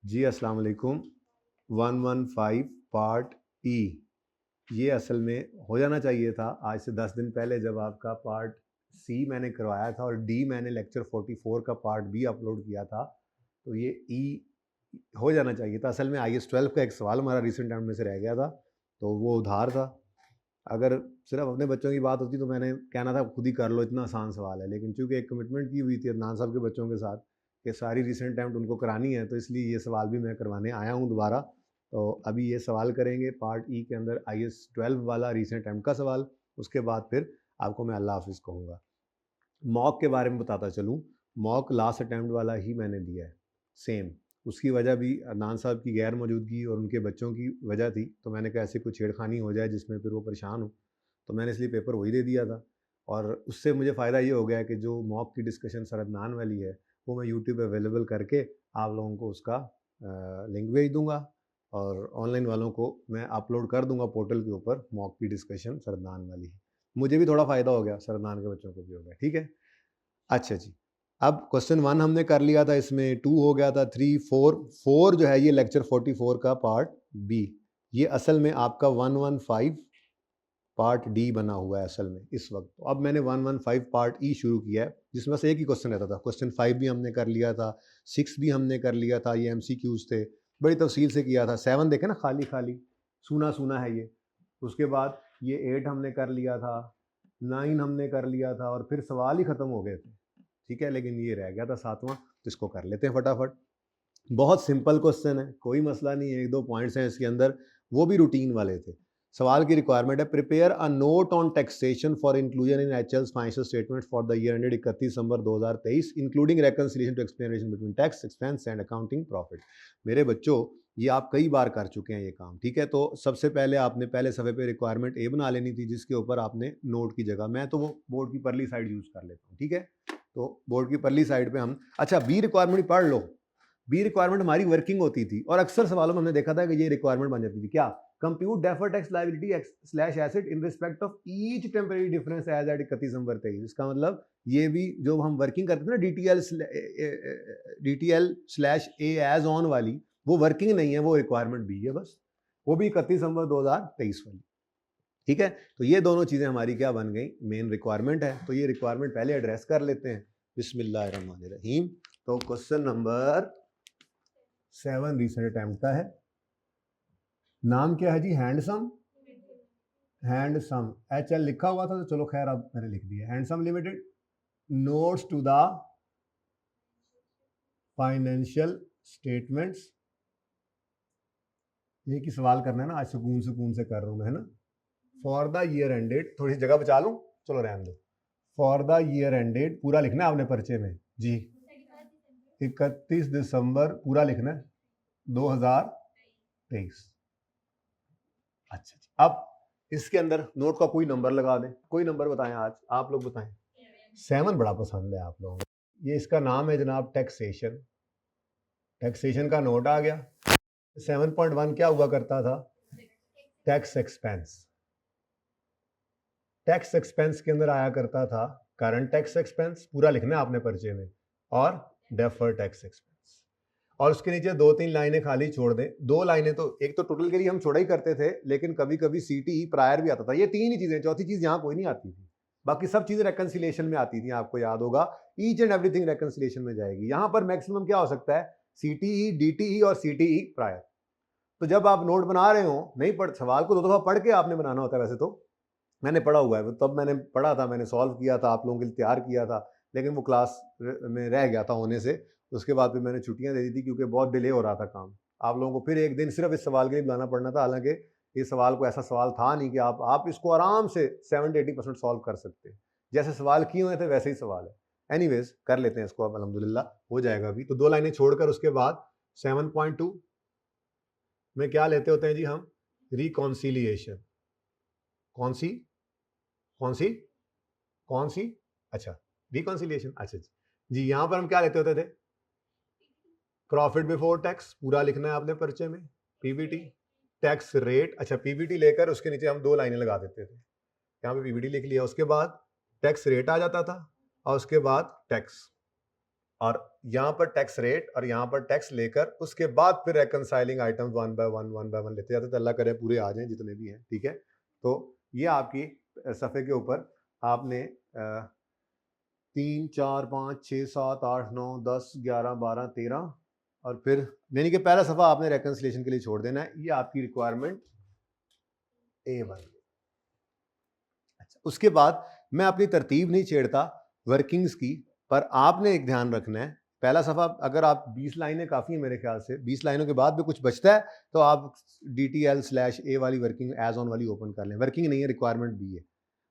जी अस्सलाम वालेकुम। 115 पार्ट ई, ये असल में हो जाना चाहिए था आज से 10 दिन पहले, जब आपका पार्ट सी मैंने करवाया था और डी मैंने लेक्चर 44 का पार्ट बी अपलोड किया था। तो ये ई हो जाना चाहिए था। असल में IS 12 का एक सवाल हमारा रिसेंट टाइम में से रह गया था, तो वो उधार था। अगर सिर्फ अपने बच्चों की बात होती तो मैंने कहना था खुद ही कर लो, इतना आसान सवाल है, लेकिन चूंकि एक कमिटमेंट की हुई थी अदनान साहब के बच्चों के साथ कि सारी रिसेंट अटैम्प्ट उनको करानी है, तो इसलिए ये सवाल भी मैं करवाने आया हूँ दोबारा। तो अभी ये सवाल करेंगे पार्ट ई के अंदर IS 12 वाला रिसेंट अटैम्प्ट का सवाल। उसके बाद फिर आपको मैं अल्लाह हाफिज़ कहूँगा। मॉक के बारे में बताता चलूँ। मॉक लास्ट अटैम्प्ट वाला ही मैंने दिया है, सेम। उसकी वजह भी अदनान साहब की गैर मौजूदगी और उनके बच्चों की वजह थी, तो मैंने कहा ऐसे कोई छेड़खानी हो जाए जिसमें फिर वो परेशान हो, तो मैंने इसलिए पेपर वही दे दिया था। और उससे मुझे फ़ायदा ये हो गया है कि जो मॉक की डिस्कशन सर अदनान वाली है, वो मैं यूट्यूब पे अवेलेबल करके आप लोगों को उसका लिंक भेज दूँगा, और ऑनलाइन वालों को मैं अपलोड कर दूँगा पोर्टल के ऊपर मॉक की डिस्कशन सर अदनान वाली। मुझे भी थोड़ा फ़ायदा हो गया, सर अदनान के बच्चों को भी हो गया, ठीक है? अच्छा जी। अब क्वेश्चन 1 हमने कर लिया था, इसमें 2 हो गया था, 3, 4 जो है ये लेक्चर 44 का पार्ट बी। ये असल में आपका 115 पार्ट डी बना हुआ है असल में इस वक्त। तो अब मैंने 115 पार्ट ई शुरू किया है, जिसमें से एक ही क्वेश्चन रहता था। क्वेश्चन 5 भी हमने कर लिया था, 6 भी हमने कर लिया था, ये MCQs थे, बड़ी तफसील से किया था। 7 देखे ना, खाली खाली सूना सूना है ये। उसके बाद ये 8 हमने कर लिया था, 9 हमने कर लिया था, और फिर सवाल ही ख़त्म हो गए थे, ठीक है। लेकिन ये रह गया था 7वां, तो इसको कर लेते हैं फटाफट। बहुत सिंपल क्वेश्चन है, कोई मसला नहीं है। 1-2 पॉइंट्स हैं इसके अंदर, वो भी रूटीन वाले थे। सवाल की रिक्वायरमेंट है, prepare a note on taxation for inclusion in HL's financial statement for the year ended 31 December 2023 including reconciliation to explanation between tax expense and accounting profit. मेरे बच्चों, ये आप कई बार कर चुके हैं ये काम, ठीक है। तो सबसे पहले आपने पहले सफ़े पे रिक्वायरमेंट ए बना लेनी थी, जिसके ऊपर आपने नोट की जगह, मैं तो वो बोर्ड की परली साइड यूज़ कर लेता हूँ, ठीक है। तो बोर्ड की परली साइड पे हम, अच्छा बी रिक्वायरमेंट पढ़ लो। बी रिक्वायरमेंट हमारी वर्किंग होती थी, और अक्सर सवालों में हमने देखा था कि ये रिक्वायरमेंट बन जाती थी। क्या? Compute deferred tax liability slash asset in respect of each temporary difference as at 31 December 23। इसका मतलब ये भी जो हम वर्किंग करते थे ना, DTL slash A as on वाली, वो वर्किंग नहीं है, वो रिक्वायरमेंट बी है बस। वो भी 31 दिसंबर 2023 वाली, ठीक है। तो ये दोनों चीज़ें हमारी क्या बन गई, मेन रिक्वायरमेंट है। तो ये रिक्वायरमेंट पहले एड्रेस कर लेते हैं। बिस्मिल्लाहिर्रहमानिर्रहीम। तो क्वेश्चन नंबर 7 रिसेंट अटैम्प्ट का है। नाम क्या है जी? हैंडसम। हैंडसम HL लिखा हुआ था, तो चलो खैर अब मैंने लिख दिया। Handsome Limited notes to the financial statements. ये की सवाल करना है ना, आज सुकून सुकून से कर रहा हूँ मैं, है ना। फॉर द ईयर एंडेड, थोड़ी सी जगह बचा लूँ, चलो रहने दो। फॉर द ईयर एंडेड पूरा लिखना है आपने पर्चे में जी। 31 दिसंबर पूरा लिखना है 2023। अच्छा जी। अब इसके अंदर नोट का कोई नंबर लगा दें, कोई नंबर बताएं, आज आप लोग बताएं। 7 बड़ा पसंद है आप लोगों को। ये इसका नाम है जनाब टैक्सेशन। टैक्सेशन का नोट आ गया। 7.1 क्या हुआ करता था? Tax expense. टैक्स एक्सपेंस के अंदर आया करता था करंट टैक्स एक्सपेंस, पूरा लिखना है आपने पर्चे में, और डेफर टैक्स एक्सपेंस। और उसके नीचे 2-3 लाइनें खाली छोड़ दें। 2 लाइनें तो, एक तो टोटल के लिए हम छोड़ा ही करते थे, लेकिन कभी कभी CTE प्रायर भी आता था। ये 3 ही चीजें, चौथी चीज यहाँ कोई नहीं आती थी। बाकी सब चीजें रेकंसिलिएशन में आती थी, आपको याद होगा। ईच एंड एवरीथिंग रेकंसिलिएशन में जाएगी। यहाँ पर मैक्सिमम क्या हो सकता है? CTE, DTE और CTE प्रायर। तो जब आप नोट बना रहे हो, नहीं पढ़, सवाल को 2 दफा पढ़ के आपने बनाना होता है। वैसे तो मैंने पढ़ा हुआ है, तब मैंने पढ़ा था, मैंने सॉल्व किया था, आप लोगों के लिए तैयार किया था, लेकिन वो क्लास में रह गया था होने से। उसके बाद फिर मैंने छुट्टियां दे दी थी, क्योंकि बहुत डिले हो रहा था काम। आप लोगों को फिर एक दिन सिर्फ इस सवाल के लिए बुलाना पड़ना था। हालांकि इस सवाल को ऐसा सवाल था नहीं कि आप इसको आराम से 70-80% सॉल्व कर सकते हैं। जैसे सवाल किए हुए थे वैसे ही सवाल है। एनीवेज कर लेते हैं इसको अब, अल्हम्दुलिल्लाह हो जाएगा अभी। तो 2 लाइनें छोड़कर उसके बाद 7.2 में क्या लेते होते हैं जी हम? रिकॉन्सिलिएशन। कौन सी कौन सी कौन सी? अच्छा, रिकॉन्सिलिएशन। अच्छा जी, यहाँ पर हम क्या लेते होते थे? प्रॉफिट बिफोर टैक्स, पूरा लिखना है आपने पर्चे में। PBT, tax rate. अच्छा, PBT लेकर उसके नीचे हम 2 लाइनें लगा देते थे। यहाँ पे PBT लिख लिया, उसके बाद टैक्स रेट आ जाता था, और उसके बाद टैक्स। और यहाँ पर टैक्स रेट और यहाँ पर टैक्स लेकर उसके बाद फिर रेकनसाइलिंग आइटम वन बाय वन लेते जाते, तो अल्लाह करे पूरे आ जाएं जितने भी हैं, ठीक है। तो ये आपकी सफ़े के ऊपर आपने 3 4 5 6 7 8 9 10 11 12 13 और फिर यानी कि पहला सफ़ा आपने रेकन्सिलेशन के लिए छोड़ देना है। ये आपकी रिक्वायरमेंट ए बन गई। अच्छा, उसके बाद मैं अपनी तरतीब नहीं छेड़ता वर्किंग्स की, पर आपने एक ध्यान रखना है, पहला सफ़ा अगर आप 20 लाइनें काफ़ी है मेरे ख्याल से, 20 लाइनों के बाद भी कुछ बचता है तो आप DTL/A वाली वर्किंग एज ऑन वाली ओपन कर लें, वर्किंग नहीं है, रिक्वायरमेंट भी है।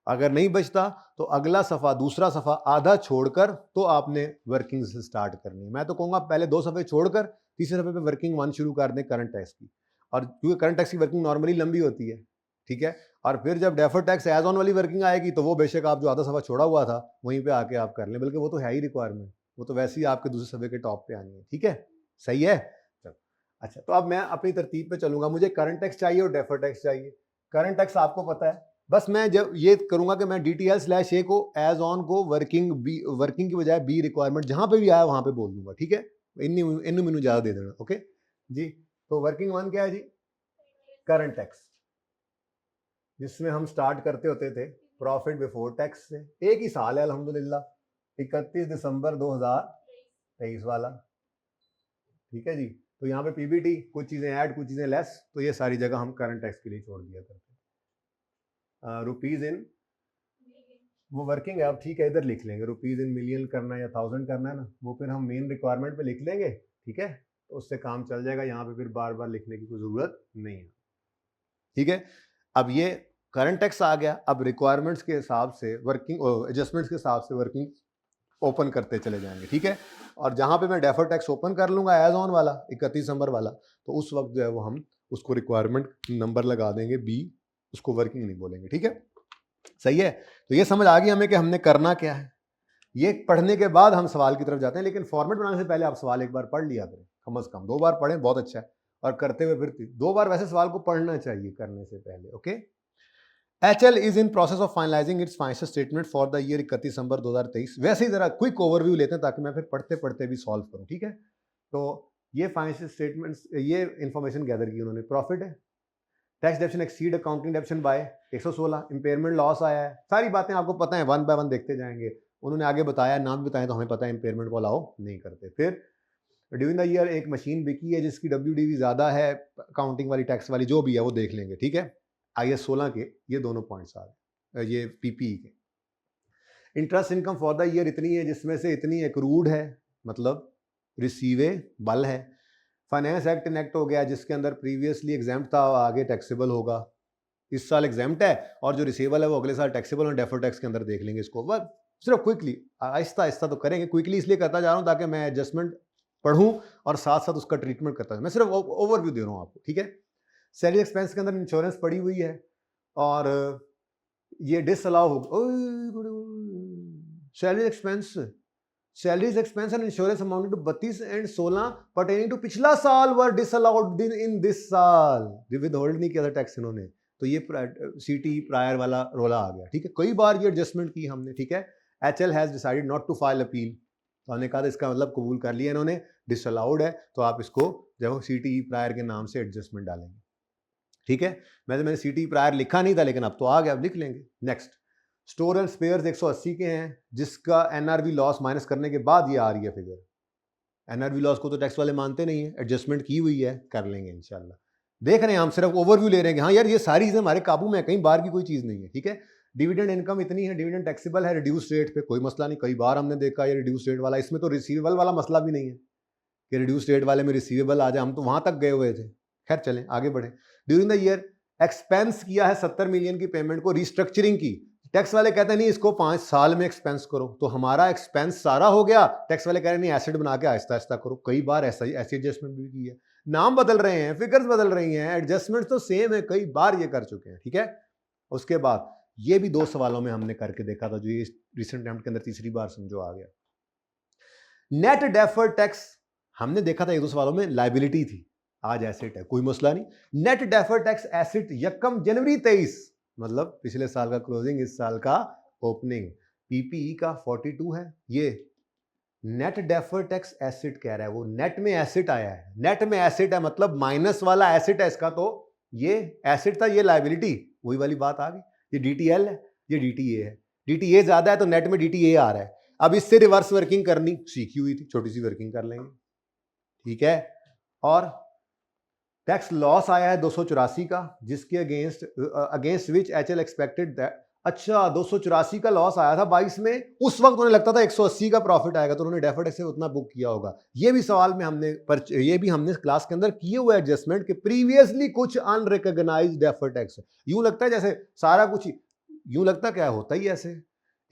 अगर नहीं बचता तो अगला सफ़ा, दूसरा सफ़ा आधा छोड़कर तो आपने वर्किंग से स्टार्ट करनी है। मैं तो कहूँगा पहले 2 सफ़े छोड़कर तीसरे सफ़े पे वर्किंग 1 शुरू कर दें करंट टैक्स की, और क्योंकि करंट टैक्स की वर्किंग नॉर्मली लंबी होती है, ठीक है। और फिर जब डेफर्ड टैक्स एज ऑन वाली वर्किंग आएगी तो वो बेशक आप जो आधा सफ़ा छोड़ा हुआ था वहीं पे आके आप कर लें, बल्कि वो तो है ही रिक्वायरमेंट, वो तो वैसे ही आपके दूसरे सफ़े के टॉप पे आनी है, ठीक है, सही है। चलो अच्छा, तो अब मैं अपनी तरतीब पे चलूंगा। मुझे करंट टैक्स चाहिए और डेफर्ड टैक्स चाहिए। करंट टैक्स आपको पता है, बस मैं जब ये करूंगा कि मैं DTL/A को एज ऑन को वर्किंग की बजाय बी रिक्वायरमेंट जहां पे भी आया वहां पे बोल दूंगा, ठीक है। इन मैनू ज्यादा दे देना, ओके जी। तो वर्किंग 1 क्या है जी? करंट टैक्स, जिसमें हम स्टार्ट करते होते थे प्रॉफिट बिफोर टैक्स से। एक ही साल है अल्हम्दुलिल्लाह, 31 दिसंबर 2023 वाला, ठीक है जी। तो यहाँ पे PBT, कुछ चीज़ें ऐड कुछ चीज़ें लेस, तो ये सारी जगह हम करंट टैक्स के लिए छोड़ दिया करते हैं। रुपीज़ इन, वो वर्किंग है, अब ठीक है इधर लिख लेंगे, रुपीज़ इन मिलियन करना है या 1000 करना है ना, वो फिर हम मेन रिक्वायरमेंट पे लिख लेंगे, ठीक है। तो उससे काम चल जाएगा, यहाँ पे फिर बार बार लिखने की कोई ज़रूरत नहीं है, ठीक है। अब ये करंट टैक्स आ गया, अब रिक्वायरमेंट्स के हिसाब से वर्किंग एडजस्टमेंट्स के हिसाब से वर्किंग ओपन करते चले जाएंगे, ठीक है। और जहां पे मैं डेफर टैक्स ओपन कर लूंगा एज ऑन वाला 31 दिसंबर वाला, तो उस वक्त जो है वो हम उसको रिक्वायरमेंट नंबर लगा देंगे बी, उसको वर्किंग नहीं बोलेंगे, ठीक है, सही है। तो ये समझ आ गई हमें कि हमने करना क्या है। ये पढ़ने के बाद हम सवाल की तरफ जाते हैं, लेकिन फॉर्मेट बनाने से पहले आप सवाल एक बार पढ़ लिया करें, कम से कम 2 बार पढ़ें, बहुत अच्छा है। और करते हुए फिर 2 बार वैसे सवाल को पढ़ना चाहिए करने से पहले, okay. HL is in process of finalizing its financial statement for the year 31 December 2023। वैसे ही जरा क्विक ओवरव्यू लेते हैं ताकि मैं फिर पढ़ते पढ़ते भी सॉल्व करूं, ठीक है। तो ये फाइनेंशियल स्टेटमेंट्स, ये इंफॉर्मेशन गैदर की उन्होंने। प्रॉफिट है, tax depreciation exceed accounting depreciation by 116, impairment loss आया है, सारी बातें आपको पता है, 1 बाय 1 देखते जाएंगे। उन्होंने आगे बताया, नाम भी बताया, तो हमें पता है इंपेयरमेंट को अलाउ नहीं करते। फिर ड्यूरिंग द ईयर एक मशीन बिकी है जिसकी WDV ज़्यादा है, अकाउंटिंग वाली टैक्स वाली जो भी है वो देख लेंगे, ठीक है। IS 16 के ये दोनों पॉइंट्स आ गए, ये PPE के। Interest income for the year इतनी है, जिसमें से इतनी एक्रूड है, मतलब रिसीवेबल है। फाइनेंस एक्ट इनेक्ट हो गया जिसके अंदर प्रीवियसली एग्जाम्प्ट था, आगे टैक्सेबल होगा। इस साल एग्जाम्प्ट है और जो रिसीवेबल है वो अगले साल टैक्सेबल और डेफर्ड टैक्स के अंदर देख लेंगे इसको। बस सिर्फ क्विकली आहिस्ता आहिस्ता तो करेंगे, क्विकली इसलिए करता जा रहा हूँ ताकि मैं एडजस्टमेंट पढ़ूं और साथ साथ उसका ट्रीटमेंट करता हूँ। मैं सिर्फ ओवरव्यू दे रहा हूँ आपको, ठीक है। सैलरी एक्सपेंस के अंदर इंश्योरेंस पड़ी हुई है और ये डिसअलाउ हो, salary expense, salaries expense and insurance amounting to 32 and 16 pertaining to पिछला साल were disallowed in this year, with hold नहीं किया था टैक्स इन्होंने, तो ये CT प्रायर वाला रोला आ गया, ठीक है। कई बार ये एडजस्टमेंट की हमने, ठीक है। HL has decided not to file appeal, तो हमने कहा था इसका मतलब कबूल कर लिया इन्होंने, डिसअलाउड है, तो आप इसको जब CT प्रायर के नाम से एडजस्टमेंट डालेंगे, ठीक है। मैंने CT प्रायर लिखा नहीं था लेकिन अब तो आ गया, अब लिख लेंगे। नेक्स्ट, स्टोर एंड स्पेयर्स 180 के हैं, जिसका NRV लॉस माइनस करने के बाद ये आ रही है फिगर। NRV लॉस को तो टैक्स वाले मानते नहीं है, एडजस्टमेंट की हुई है, कर लेंगे इंशाल्लाह। देख रहे हैं हम, सिर्फ ओवरव्यू ले रहे हैं, हाँ यार ये सारी चीजें हमारे काबू में है, कहीं बाहर की कोई चीज नहीं है, ठीक है। डिविडेंड इनकम इतनी है, डिविडेंड टैक्सेबल है रिड्यूस रेट पे, कोई मसला नहीं, कई बार हमने देखा ये रिड्यूस रेट वाला, इसमें तो रिसीवेबल वाला मसला भी नहीं है कि रिड्यूस रेट वाले में रिसीवेबल आ जाए, हम तो वहां तक गए हुए थे। खैर चलें आगे बढ़े। ड्यूरिंग द ईयर एक्सपेंस किया है 70 मिलियन की पेमेंट को रिस्ट्रक्चरिंग की, टैक्स वाले कहते हैं नहीं इसको 5 साल में एक्सपेंस करो, तो हमारा एक्सपेंस सारा हो गया, टैक्स वाले कह रहे हैं नहीं एसेट बना के आहिस्ता आहिस्ता करो। कई बार ऐसा ही ऐसी एडजस्टमेंट भी की है, नाम बदल रहे हैं, फिगर्स बदल रही हैं, एडजस्टमेंट तो सेम है, कई बार ये कर चुके हैं, ठीक है। उसके बाद ये भी 2 सवालों में हमने करके देखा था, जो ये रिसेंट अटेम्प्ट के अंदर तीसरी बार समझो आ गया। नेट डेफर्ड टैक्स हमने देखा था 1-2 सवालों में लायबिलिटी थी, आज एसेट है, कोई मसला नहीं। नेट डेफर्ड टैक्स एसेट 1 जनवरी 23, मतलब पिछले साल का क्लोजिंग, इस साल का ओपनिंग। PPE का 42 है, ये नेट डेफर्ड टैक्स एसेट कह रहा है, वो नेट में एसेट आया है, नेट में एसेट है मतलब माइनस वाला एसेट है इसका, तो ये एसेट था, ये लायबिलिटी, वही वाली बात आ गई। ये डीटीएल है, ये डीटीए है, डीटीए ज्यादा है तो नेट में डीटीए आ रहा है। अब इससे रिवर्स वर्किंग करनी सीखी हुई थी, छोटी सी वर्किंग कर लेंगे, ठीक है। और टैक्स लॉस आया है 284 का, जिसके against which HL expected that, अच्छा 284 का लॉस आया था 22 में, उस वक्त उन्हें लगता था 180 का प्रॉफिट आएगा, तो उन्होंने डेफर्ड टैक्स से उतना बुक किया होगा। ये भी सवाल में हमने क्लास के अंदर किए हुए एडजस्टमेंट कि प्रीवियसली कुछ अनरिकॉग्नाइज्ड डेफर्ड टैक्स। यूं लगता है जैसे सारा कुछ, यूं लगता क्या होता ही ऐसे,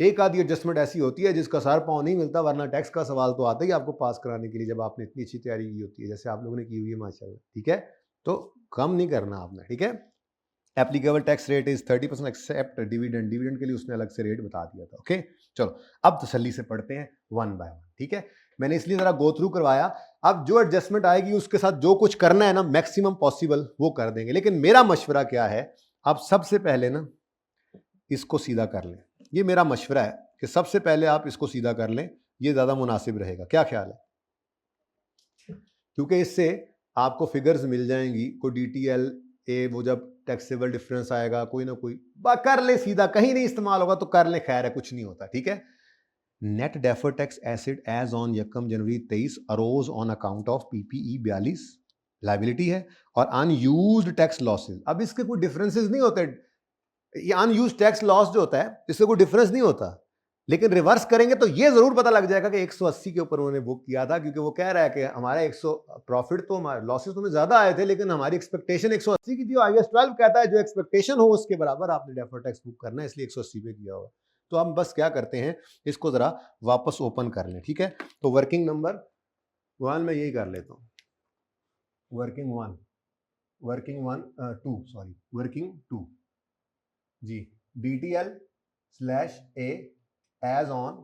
एक आधी एडजस्टमेंट ऐसी होती है जिसका सार पाँव नहीं मिलता, वरना टैक्स का सवाल तो आता ही आपको पास कराने के लिए, जब आपने इतनी अच्छी तैयारी की होती है जैसे आप लोगों ने की हुई है माशाल्लाह, ठीक है। तो कम नहीं करना आपने, ठीक है। Applicable tax rate is 30% except dividend, dividend के लिए उसने अलग से रेट बता दिया था, ओके। चलो अब तसल्ली से पढ़ते हैं वन बाय वन, ठीक है। मैंने इसलिए जरा गो थ्रू करवाया, अब जो एडजस्टमेंट आएगी उसके साथ जो कुछ करना है ना मैक्सिमम पॉसिबल वो कर देंगे, लेकिन मेरा मशवरा क्या है, आप सबसे पहले ना इसको सीधा कर लें। ये मेरा मशवरा है कि सबसे पहले आप इसको सीधा कर लें, ये ज्यादा मुनासिब रहेगा, क्या ख्याल है? क्योंकि इससे आपको फिगर्स मिल जाएंगी, कोई डीटीएल ए वो जब टैक्सेबल डिफरेंस आएगा कोई ना कोई कर ले सीधा, कहीं नहीं इस्तेमाल होगा तो कर ले, खैर है कुछ नहीं होता, ठीक है। Net deferred tax asset as on यकम January 23 arose on account of PPE 42 liability है, और अनयूज्ड टैक्स लॉसेस। अब इसके कोई डिफरेंसेस नहीं होते, ये अनयूज्ड टैक्स लॉस जो होता है इससे कोई डिफरेंस नहीं होता, लेकिन रिवर्स करेंगे तो ये जरूर पता लग जाएगा कि 180 के ऊपर उन्होंने बुक किया था, क्योंकि वो कह रहा है कि हमारा 100 प्रॉफिट तो हमारे लॉसेस तो ज्यादा आए थे, लेकिन हमारी एक्सपेक्टेशन 180 की थी। आईएएस 12 कहता है जो एक्सपेक्टेशन हो उसके बराबर आपने डेफर्ड टैक्स बुक करना है, इसलिए 180 पे किया होगा। तो हम बस क्या करते हैं, इसको जरा वापस ओपन कर लें, ठीक है। तो वर्किंग नंबर 1 में यही कर लेता हूँ, working 2 ji, DTL/A as on,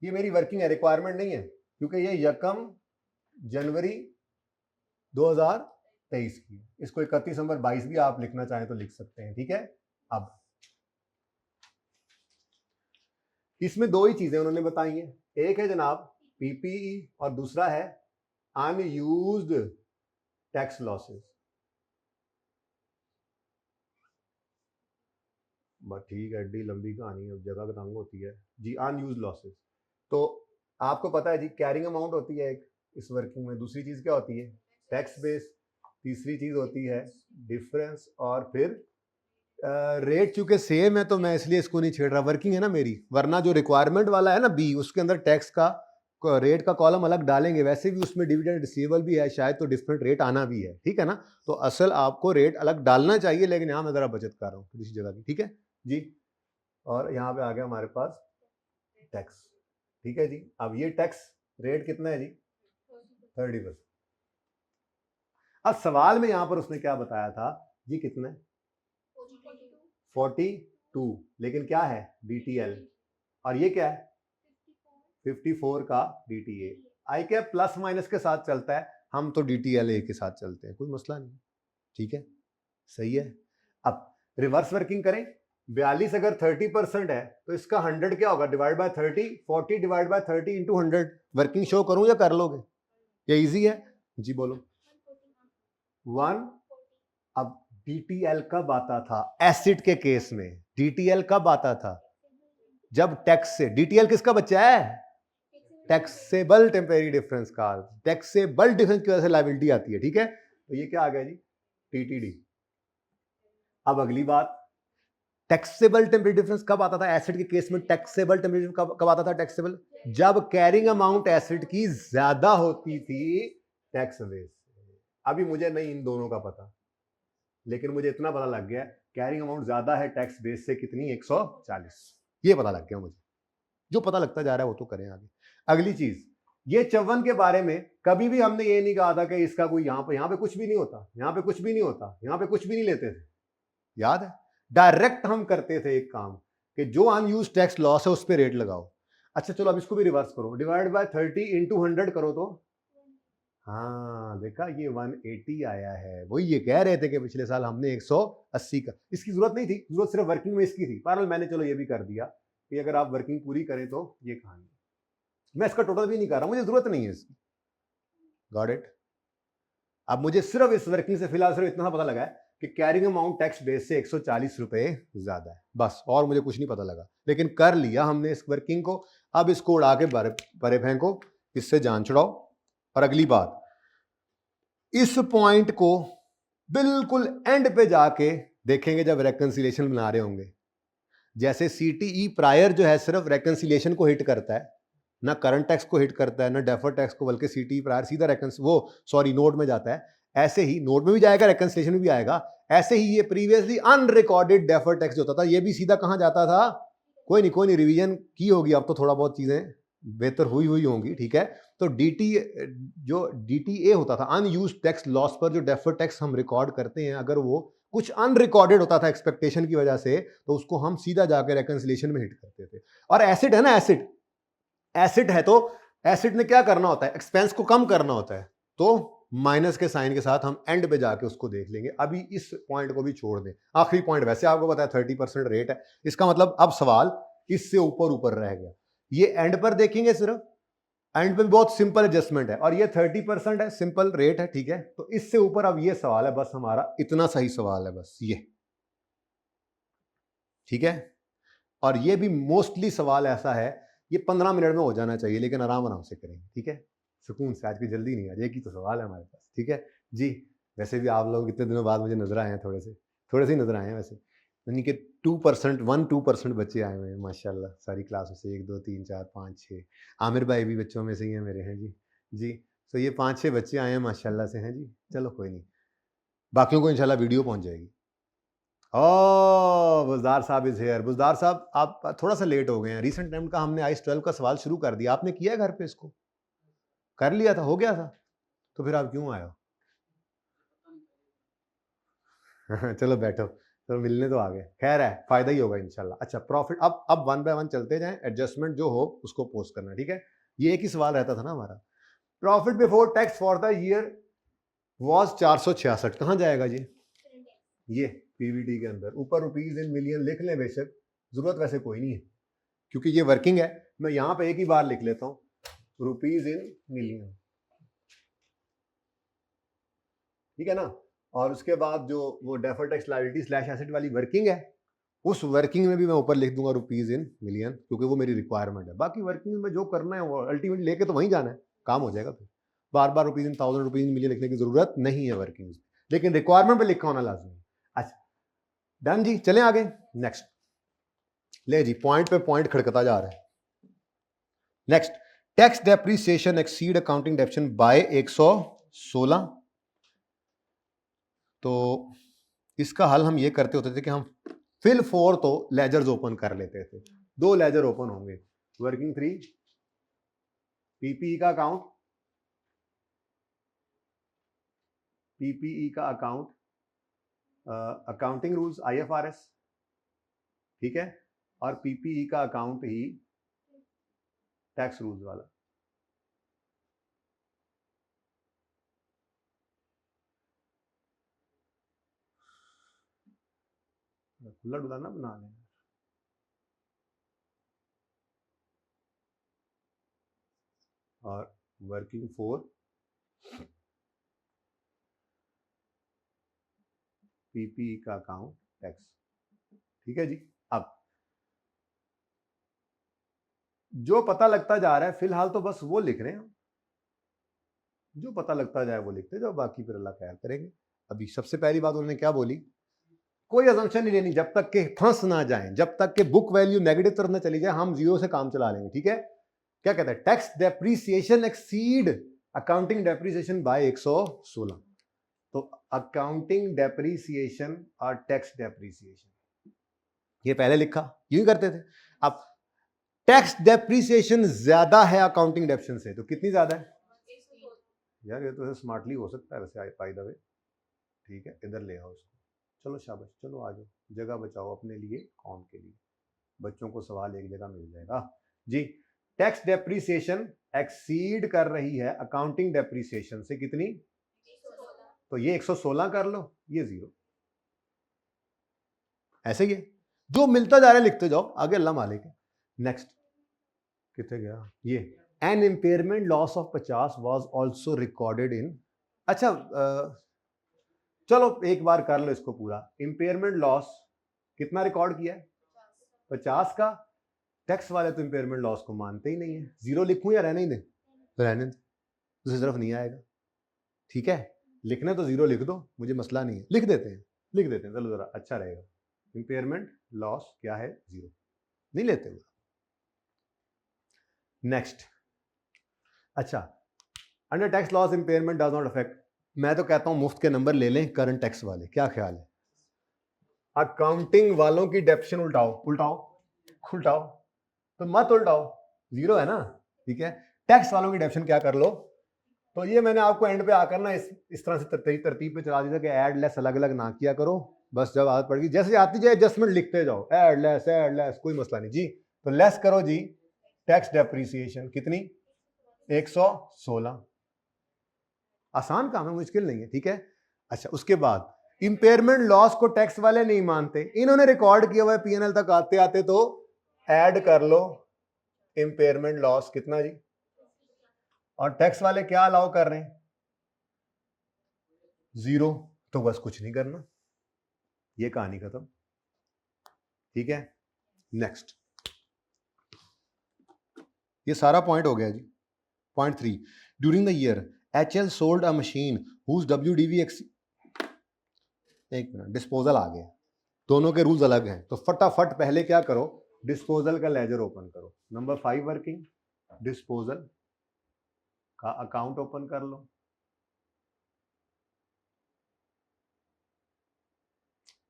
ये मेरी वर्किंग है, रिक्वायरमेंट नहीं है, क्योंकि ये यकम जनवरी 2023 की, इसको 31 नवंबर 22 भी आप लिखना चाहें तो लिख सकते हैं, ठीक है। अब इसमें दो ही चीजें उन्होंने बताई हैं, एक है जनाब पीपीई और दूसरा है अनयूज्ड टैक्स लॉसेस। बट ठीक है, एडी लंबी कहानी है, जगह तंग होती है जी। अनयूज्ड लॉसेस, तो आपको पता है जी कैरिंग अमाउंट होती है एक इस वर्किंग में, दूसरी चीज क्या होती है टैक्स बेस, तीसरी चीज होती है डिफरेंस, और फिर रेट चूंकि सेम है तो मैं इसलिए इसको नहीं छेड़ रहा, वर्किंग है ना मेरी, वरना जो रिक्वायरमेंट वाला है ना बी, उसके अंदर टैक्स का रेट का कॉलम अलग डालेंगे, वैसे भी उसमें डिविडेंड रिसीवेबल भी है शायद, तो डिफरेंट रेट आना भी है, ठीक है ना। तो असल आपको रेट अलग डालना चाहिए, लेकिन यहाँ मैं जरा बचत कर रहा हूँ किसी जगह की, ठीक है जी। और यहाँ पे आ गया हमारे पास टैक्स, ठीक है जी। अब ये टैक्स रेट कितना है जी 30%। अब सवाल में यहाँ पर उसने क्या बताया था, ये कितना है 42, लेकिन क्या है DTL, और ये क्या है 54 का DTA। आई क्या प्लस माइनस के साथ चलता है, हम तो DTLA के साथ चलते हैं, कोई मसला नहीं, ठीक है सही है। अब रिवर्स वर्किंग करें, 42 अगर 30% है तो इसका 100 क्या होगा divide by 30, 40 divide by 30 into 100। Working show करूं या कर लोगे, ये इजी है जी, बोलो 1। अब DTL कब आता था एसिड के केस में, DTL कब आता था जब टैक्स से, DTL किसका बच्चा है टैक्सेबल टेम्परेरी डिफरेंस का, टैक्सेबल डिफरेंस की वजह से लायबिलिटी आती है, ठीक है। तो ये क्या आ गया जी TTD। अब अगली बात, टैक्सेबल टेम्परेरी डिफरेंस कब आता था एसिड के केस में, टैक्सेबल टेम्परेरी कब आता था टैक्सेबल, जब कैरिंग अमाउंट एसिड की ज्यादा होती थी टैक्स बेस। अभी मुझे नहीं इन दोनों का पता, लेकिन मुझे इतना पता लग गया कैरिंग अमाउंट ज्यादा है टैक्स बेस से, कितनी 140, ये पता लग गया मुझे। जो पता लगता जा रहा है वो तो करें आगे। अगली चीज, ये 54 के बारे में कभी भी हमने ये नहीं कहा था कि इसका कोई यहाँ पे कुछ भी नहीं होता, यहाँ पे कुछ भी नहीं होता, यहाँ पे कुछ भी नहीं लेते थे, याद है। डायरेक्ट हम करते थे एक काम कि जो अनयूज्ड टैक्स लॉस है उस पर रेट लगाओ। अच्छा चलो अब इसको भी रिवर्स करो, डिवाइड बाय 30 इंटू 100 करो तो, हाँ देखा ये 180 आया है। वही ये कह रहे थे कि पिछले साल हमने 180 का, इसकी जरूरत नहीं थी, जरूरत सिर्फ वर्किंग में इसकी थी, पर मैंने चलो ये भी कर दिया कि अगर आप वर्किंग पूरी करें तो ये कहानी। मैं इसका टोटल भी नहीं कर रहा, मुझे जरूरत नहीं है इसकी। Got it? अब मुझे सिर्फ इस वर्किंग से फिलहाल सिर्फ इतना पता लगा है कि कैरिंग अमाउंट टैक्स बेस से 140 रुपए ज्यादा है, बस, और मुझे कुछ नहीं पता लगा। लेकिन कर लिया हमने इस वर्किंग को, अब इसको उड़ा के परे फेंको, इससे जान छुड़ाओ। और अगली बात, इस पॉइंट को बिल्कुल एंड पे जाके देखेंगे जब रेकंसिलिएशन बना रहे होंगे। जैसे सीटीई प्रायर जो है सिर्फ रेकंसिलिएशन को हिट करता है, ना करंट टैक्स को हिट करता है, ना डेफर्ड टैक्स को, बल्कि सीटीई प्रायर सीधा नोट में जाता है। ऐसे ही नोट में भी जाएगा, रेकंसिलिएशन में भी आएगा। ऐसे ही ये प्रीवियसली अनरिकॉर्डेड डेफर्ड टैक्स जो होता था, ये भी सीधा कहां जाता था? कोई नहीं रिवीजन की होगी, अब तो थोड़ा बहुत चीजें बेहतर हुई होंगी, ठीक है। तो डीटीए होता था, अनयूज्ड टैक्स लॉस पर जो डेफर्ड टैक्स हम रिकॉर्ड करते हैं, अगर वो कुछ अनरिकॉर्डेड होता था एक्सपेक्टेशन की वजह से, तो उसको हम सीधा जाकर रेकंसिलिएशन में हिट करते थे। और एसिड है ना, एसिड है, तो एसिड ने क्या करना होता है? एक्सपेंस को कम करना होता है, तो माइनस के साइन के साथ हम एंड पे जाके उसको देख लेंगे। अभी इस पॉइंट को भी छोड़ दें। आखिरी पॉइंट वैसे आपको पता है 30% रेट है, इसका मतलब अब सवाल इससे ऊपर रह गया। ये एंड पर देखेंगे, सिर्फ एंड पे बहुत सिंपल एडजस्टमेंट है, और ये 30% है, सिंपल रेट है, ठीक है। तो इससे ऊपर अब ये सवाल है, बस हमारा इतना सही सवाल है, बस ये, ठीक है। और ये भी मोस्टली सवाल ऐसा है, ये 15 मिनट में हो जाना चाहिए, लेकिन आराम से करेंगे, ठीक है, सुकून से, आज की जल्दी नहीं, आज एक ही तो सवाल है हमारे पास, ठीक है जी। वैसे भी आप लोग कितने दिनों बाद मुझे नजर आए हैं, थोड़े से ही नजर आए हैं वैसे, यानी कि 1-2% बच्चे आए हुए हैं माशाल्लाह, सारी क्लासों से, 1 2 3 4 5 6। आमिर भाई भी बच्चों में से ही हैं मेरे, हैं जी। तो ये 5-6 बच्चे आए हैं माशाल्लाह से, हैं जी। चलो कोई नहीं, बाकियों को इंशाल्लाह वीडियो पहुंच जाएगी। बुजदार साहब इज हेयर। बुजदार साहब, आप थोड़ा सा लेट हो गए हैं। रीसेंट टाइम का हमने आइस 12 का सवाल शुरू कर दिया, आपने किया है घर पे? इसको कर लिया था, हो गया था, तो फिर आप क्यों आए हो? चलो बैठो, तो मिलने तो आ गए, खैर है, फायदा ही होगा इंशाल्लाह। अच्छा, प्रॉफिट, अब 1 बाय 1 चलते जाएं, एडजस्टमेंट जो हो उसको पोस्ट करना, ठीक है। ये एक ही सवाल रहता था ना हमारा। Profit before tax for the year was 466, कहां जाएगा जी? ये पीवीटी के अंदर ऊपर रुपीज इन मिलियन लिख लें, बेशक जरूरत वैसे कोई नहीं है, क्योंकि ये वर्किंग है। मैं यहां पे एक ही बार लिख लेता हूं, रुपीज इन मिलियन, ठीक है ना। और उसके बाद जो वो deferred tax liability slash asset वाली वर्किंग है, उस वर्किंग में भी मैं ऊपर लिख दूंगा रुपीज इन मिलियन, क्योंकि वो मेरी रिक्वायरमेंट है। बाकी वर्किंग में जो करना है वो अल्टीमेटली लेके तो वहीं जाना है, काम हो जाएगा। फिर बार बार rupees in 1000 rupees in million लिखने की जरूरत नहीं है वर्किंग, लेकिन रिक्वायरमेंट पे लिखा होना लाजमी है। अच्छा डन जी, चलें आगे। नेक्स्ट ले जी, पॉइंट पे पॉइंट खड़कता जा रहा है। Next, tax depreciation exceed accounting depreciation by 116। तो इसका हल हम ये करते होते थे कि हम फिल 4 तो लेजर्स ओपन कर लेते थे। 2 लेजर ओपन होंगे, वर्किंग 3 पीपीई का अकाउंट, पीपीई का अकाउंट, अकाउंटिंग रूल्स आईएफआरएस, ठीक है, और पीपीई का अकाउंट ही टैक्स रूल्स वाला। खुला डुला ना बना लें। और वर्किंग 4 पीपीई का अकाउंट टैक्स, ठीक है जी। अब जो पता लगता जा रहा है फिलहाल तो बस वो लिख रहे हैं, जो पता लगता जाए वो लिखते जाओ, बाकी फिर अल्लाह खैर करेंगे। अभी सबसे पहली बात उन्होंने क्या बोली, कोई अजम्पशन नहीं लेनी जब तक के फंस ना जाए, जब तक के बुक वैल्यू नेगेटिव तरफ ना चली जाए, हम जीरो से काम चला लेंगे, ठीक है। क्या कहता है, tax depreciation exceed accounting depreciation by 116। तो अकाउंटिंग डेप्रिसिएशन और टैक्स डेप्रिसिएशन ये पहले लिखा, यूं ही करते थे। अब टैक्स डेप्रिसिएशन ज्यादा है अकाउंटिंग डेप्शन से, तो कितनी ज्यादा है यार? ये तो स्मार्टली हो सकता है वैसे, बाय द वे, ठीक है, इधर ले आओ उसको। चलो शाबाश, चलो आ जाओ, जगह बचाओ अपने लिए, कौन के लिए, बच्चों को सवाल एक जगह मिल जाएगा जी। टैक्स डेप्रिसिएशन एक्सीड कर रही है अकाउंटिंग डेप्रिसिएशन से, कितनी? तो ये 116 कर लो, ये 0, ऐसे ही है, जो मिलता जा रहा है लिखते जाओ आगे, अल्लाह मालिक है। नेक्स्ट, कितने गया ये an impairment loss of 50 was also recorded in, अच्छा चलो एक बार कर लो इसको पूरा। इम्पेयरमेंट लॉस कितना रिकॉर्ड किया है? 50 का। टैक्स वाले तो इम्पेयरमेंट लॉस को मानते ही नहीं है। 0 लिखूं या रहने ही दें? रहने दें, दूसरी तरफ नहीं आएगा। ठीक है, लिखना तो 0 लिख दो, मुझे मसला नहीं है, लिख देते हैं चलो जरा अच्छा रहेगा। इम्पेयरमेंट लॉस क्या है? 0 नहीं लेते हुए। नेक्स्ट, अच्छा, under tax loss impairment does not affect, मैं तो कहता हूं मुफ्त के नंबर ले लें करंट टैक्स वाले, क्या ख्याल है? अकाउंटिंग वालों की डेफिनेशन उल्टाओ तो मत उल्टाओ, 0 है ना, ठीक है। टैक्स वालों की डेफिनेशन क्या कर लो, तो ये मैंने आपको एंड पे आकर ना इस तरह से तरतीब पे चला दिया कि ऐड लेस अलग अलग ना किया करो, बस जब आदत पड़ गई जैसे आती जाए एडजस्टमेंट लिखते जाओ, ऐड लेस कोई मसला नहीं जी। तो लेस करो जी, टैक्स डेप्रिसिएशन कितनी? 116। आसान काम है, मुश्किल नहीं है, ठीक है। अच्छा, उसके बाद इंपेयरमेंट लॉस को टैक्स वाले नहीं मानते, इन्होंने रिकॉर्ड किया हुआ है पीएनएल तक आते आते, तो ऐड कर लो इंपेयरमेंट लॉस कितना जी, और टैक्स वाले क्या अलाउ कर रहे हैं? 0, तो बस कुछ नहीं करना, ये कहानी खत्म, ठीक है। नेक्स्ट, ये सारा पॉइंट हो गया जी। Point 3, during the year HL sold a machine whose WDV एक मिनट, डिस्पोजल आ गया, दोनों के रूल्स अलग हैं, तो फटाफट पहले क्या करो, डिस्पोजल का लेजर ओपन करो। नंबर 5 वर्किंग, डिस्पोजल का अकाउंट ओपन कर लो।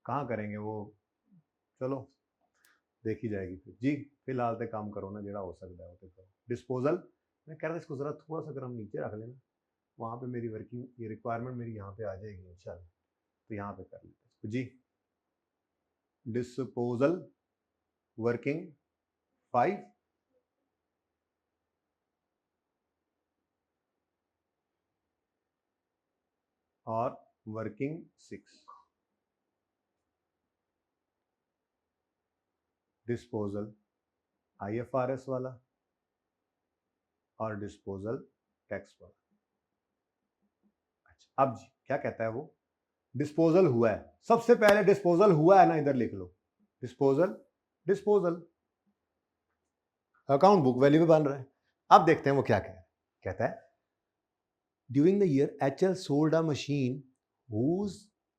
कहाँ करेंगे वो, चलो देखी जाएगी फिर जी, फिलहाल तो काम करो ना, जेड़ा हो सकता है तो करो। डिस्पोजल, मैं कह रहा था इसको जरा थोड़ा सा गर्म नीचे रख लेना, वहाँ पे मेरी वर्किंग ये रिक्वायरमेंट मेरी यहाँ पे आ जाएगी इंशाल्लाह, तो यहाँ पे कर लेते जी। डिस्पोजल वर्किंग 5, और वर्किंग 6। डिस्पोजल IFRS वाला और डिस्पोजल टैक्स वाला। अच्छा, अब जी क्या कहता है वो, डिस्पोजल हुआ है, सबसे पहले डिस्पोजल हुआ है ना, इधर लिख लो, डिस्पोजल अकाउंट बुक वैल्यू में बन रहा है। अब देखते हैं वो क्या कहता है, during the year HL sold a machine whose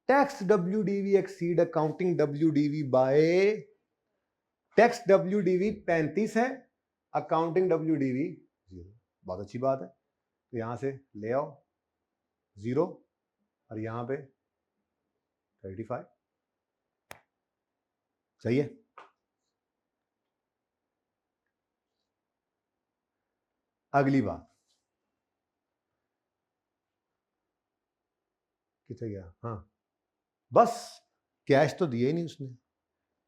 tax WDV exceed accounting WDV by, tax WDV 35 है, अकाउंटिंग WDV 0। बहुत अच्छी बात है, तो यहां से ले आओ 0 और यहां पे 35, सही है। अगली बात, कितने गया, हाँ बस कैश तो दिया ही नहीं उसने।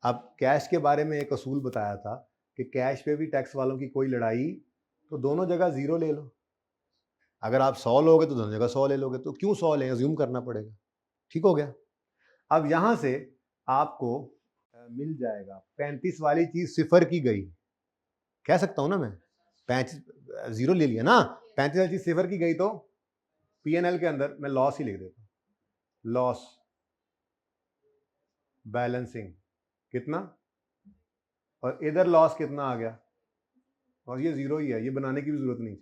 अब कैश के बारे में एक असूल बताया था कि कैश पे भी टैक्स वालों की कोई लड़ाई, तो दोनों जगह 0 ले लो, अगर आप 100 लोगे तो दोनों जगह 100 ले लोगे, तो क्यों 100 लें, अज्यूम करना पड़ेगा, ठीक हो गया। अब यहां से आपको मिल जाएगा 35 वाली चीज सिफर की गई, कह सकता हूं ना मैं, 35 0 ले लिया ना, 35 वाली चीज सिफर की गई, तो पीएनएल के अंदर मैं लॉस ही लिख देता हूं, लॉस बैलेंसिंग कितना, और इधर लॉस कितना आ गया, और ये 0 ही है, ये बनाने की भी जरूरत नहीं।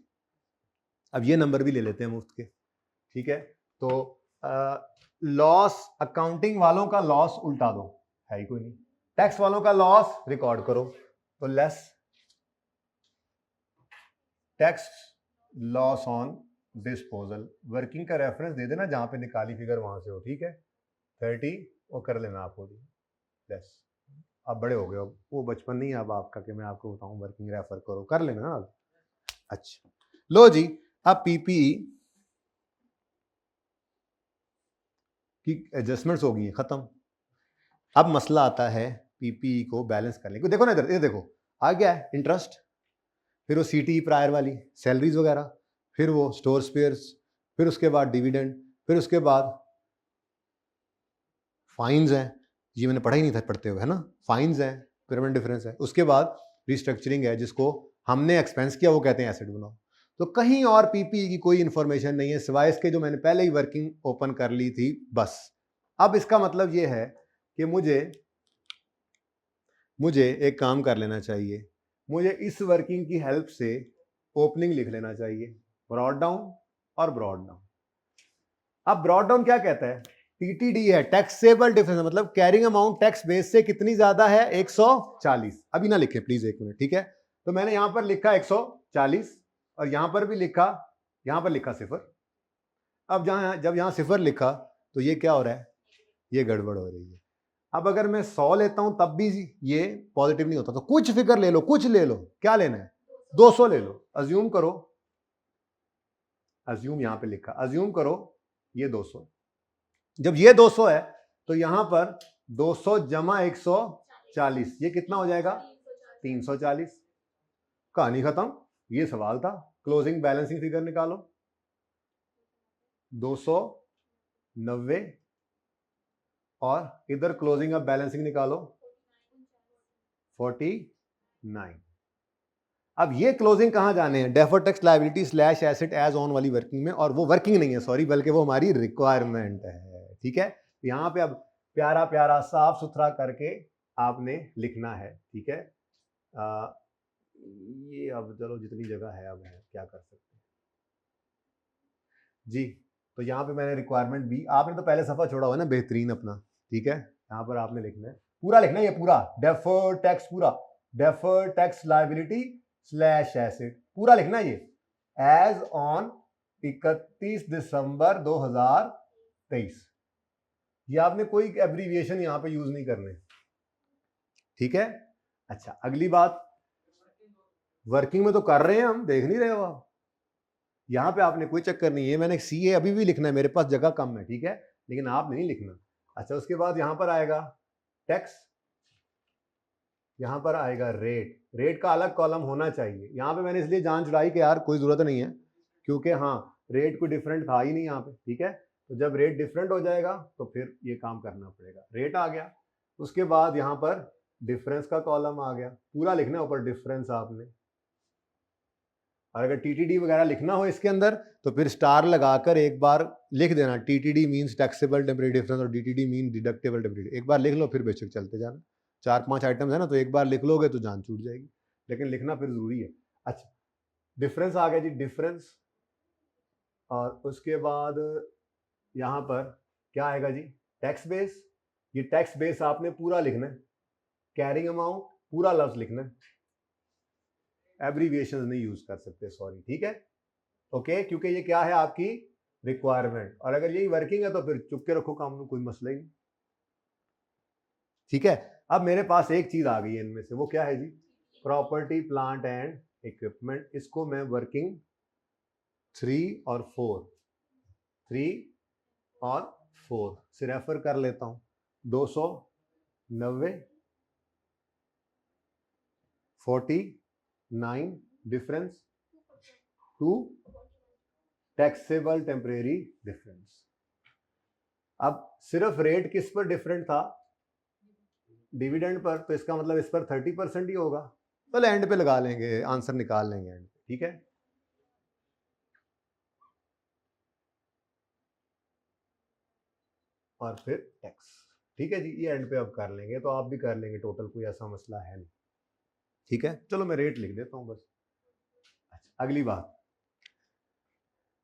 अब ये नंबर भी ले लेते हैं मुफ्त के, ठीक है। तो लॉस, अकाउंटिंग वालों का लॉस उल्टा दो, है ही कोई नहीं, टैक्स वालों का लॉस रिकॉर्ड करो, तो less tax loss on disposal, working का रेफरेंस दे देना जहां पे निकाली फिगर वहां से हो, ठीक है। 30 वो कर लेना आपको लेस, अब बड़े हो गए, अब वो बचपन नहीं है अब आपका कि मैं आपको बताऊं वर्किंग रेफर करो, कर लेना ना अब। अच्छा लो जी, अब पीपीई की एडजस्टमेंट्स हो गई हैं, खत्म। अब मसला आता है पीपीई को बैलेंस करने को, देखो ना इधर, ये देखो आ गया है इंटरेस्ट, फिर वो सीटी प्रायर वाली सैलरीज वगैरह, फिर वो स्टोर स्पेयर्स, फिर उसके बाद डिविडेंड, फिर उसके बाद फाइन्स हैं, ये मैंने पढ़ा ही नहीं था पढ़ते हुए, है ना, फाइन्स हैं, पेमेंट डिफरेंस है, उसके बाद रिस्ट्रक्चरिंग है जिसको हमने एक्सपेंस किया, वो कहते हैं एसेट बनाओ। तो कहीं और पीपी की कोई इंफॉर्मेशन नहीं है सिवाय इसके जो मैंने पहले ही वर्किंग ओपन कर ली थी बस। अब इसका मतलब ये है कि मुझे एक काम कर लेना चाहिए, मुझे इस वर्किंग की हेल्प से ओपनिंग लिख लेना चाहिए, ब्रॉड डाउन और ब्रॉड डाउन। अब ब्रॉड डाउन क्या कहता है, टीटीडी है, टैक्सेबल डिफरेंस, मतलब कैरिंग अमाउंट टैक्स बेस से कितनी ज्यादा है, 140। अभी ना लिखे प्लीज, एक मिनट, ठीक है। तो मैंने यहां पर लिखा 140 और यहां पर भी लिखा, यहां पर लिखा सिफर। अब जब यहां सिफर लिखा तो ये क्या हो रहा है, ये गड़बड़ हो रही है। अब अगर मैं 100 लेता हूं तब भी ये पॉजिटिव नहीं होता, तो कुछ फिगर ले लो, कुछ ले लो, क्या लेना है, 200 ले लो। अज्यूम करो, अज्यूम यहां पे लिखा, अज्यूम करो ये 200। जब ये 200 है तो यहां पर 200 जमा 140, ये कितना हो जाएगा, 340। कहानी खत्म, ये सवाल था। क्लोजिंग बैलेंसिंग फिगर निकालो, 290 और इधर क्लोजिंग ऑफ बैलेंसिंग निकालो 49। अब ये क्लोजिंग कहां जाने हैं, deferred tax liability slash asset as on वाली वर्किंग में, और वो वर्किंग नहीं है सॉरी, बल्कि वो हमारी रिक्वायरमेंट है, ठीक है। यहां पे अब प्यारा प्यारा साफ सुथरा करके आपने लिखना है, ठीक है। ये अब चलो जितनी जगह है अब है, क्या कर सकते हैं जी। तो यहाँ पे मैंने रिक्वायरमेंट भी, आपने तो पहले सफा छोड़ा हुआ है ना बेहतरीन अपना, ठीक है। यहाँ पर आपने लिखना है, पूरा लिखना है ये पूरा, डेफर्ड टैक्स, पूरा deferred tax liability slash asset, पूरा लिखना है ये, एज ऑन 31 दिसंबर 2023। ये आपने कोई एब्रीविएशन यहाँ पे यूज नहीं करने, ठीक है। अच्छा, अगली बात, वर्किंग में तो कर रहे हैं हम, देख नहीं रहे हो आप, यहां पे आपने कोई चक्कर नहीं है, मैंने सीए अभी भी लिखना है, मेरे पास जगह कम है, ठीक है, लेकिन आपने नहीं लिखना। अच्छा, उसके बाद यहां पर आएगा टैक्स, यहां पर आएगा रेट, रेट का अलग कॉलम होना चाहिए। यहां पे मैंने इसलिए जान छुड़ाई कि यार कोई जरूरत नहीं है, क्योंकि हाँ रेट कोई डिफरेंट था ही नहीं यहाँ पे, ठीक है। तो जब रेट डिफरेंट हो जाएगा तो फिर ये काम करना पड़ेगा। रेट आ गया, उसके बाद यहाँ पर डिफरेंस का कॉलम आ गया, पूरा लिखना है ऊपर डिफरेंस आपने। और अगर टीटीडी वगैरह लिखना हो इसके अंदर तो फिर स्टार लगाकर एक बार लिख देना, TTD means taxable temporary difference और डीटीडी मीन डिडक्टेबल टेम्परेरी, एक बार लिख लो, फिर बेशक चलते जाना। 4-5 आइटम्स है ना, तो एक बार लिख लोगे तो जान छूट जाएगी, लेकिन लिखना फिर जरूरी है। अच्छा, डिफरेंस आ गया जी, डिफरेंस। और उसके बाद यहाँ पर क्या आएगा जी, टैक्स बेस। ये टैक्स बेस आपने पूरा लिखना है, कैरिंग अमाउंट पूरा लफ्ज लिखना है, एब्रीविएशन नहीं यूज कर सकते, सॉरी, ठीक है, ओके। क्योंकि ये क्या है, आपकी रिक्वायरमेंट, और अगर यही वर्किंग है तो फिर चुप के रखो काम में, कोई मसला ही नहीं, ठीक है। अब मेरे पास एक चीज आ गई है इनमें से, वो क्या है जी, प्रॉपर्टी प्लांट एंड इक्विपमेंट। इसको मैं वर्किंग 3 और 4 से रेफर कर लेता हूं। 290 49 difference to taxable temporary difference. अब सिर्फ रेट किस पर डिफरेंट था, डिविडेंड पर, तो इसका मतलब इस पर 30% ही होगा। तो एंड पे लगा लेंगे, आंसर निकाल लेंगे एंड पे, ठीक है। और फिर टैक्स, ठीक है जी, ये एंड पे अब कर लेंगे, तो आप भी कर लेंगे टोटल, कोई ऐसा मसला है नहीं, ठीक है। चलो मैं रेट लिख देता हूं बस। अच्छा, अगली बात,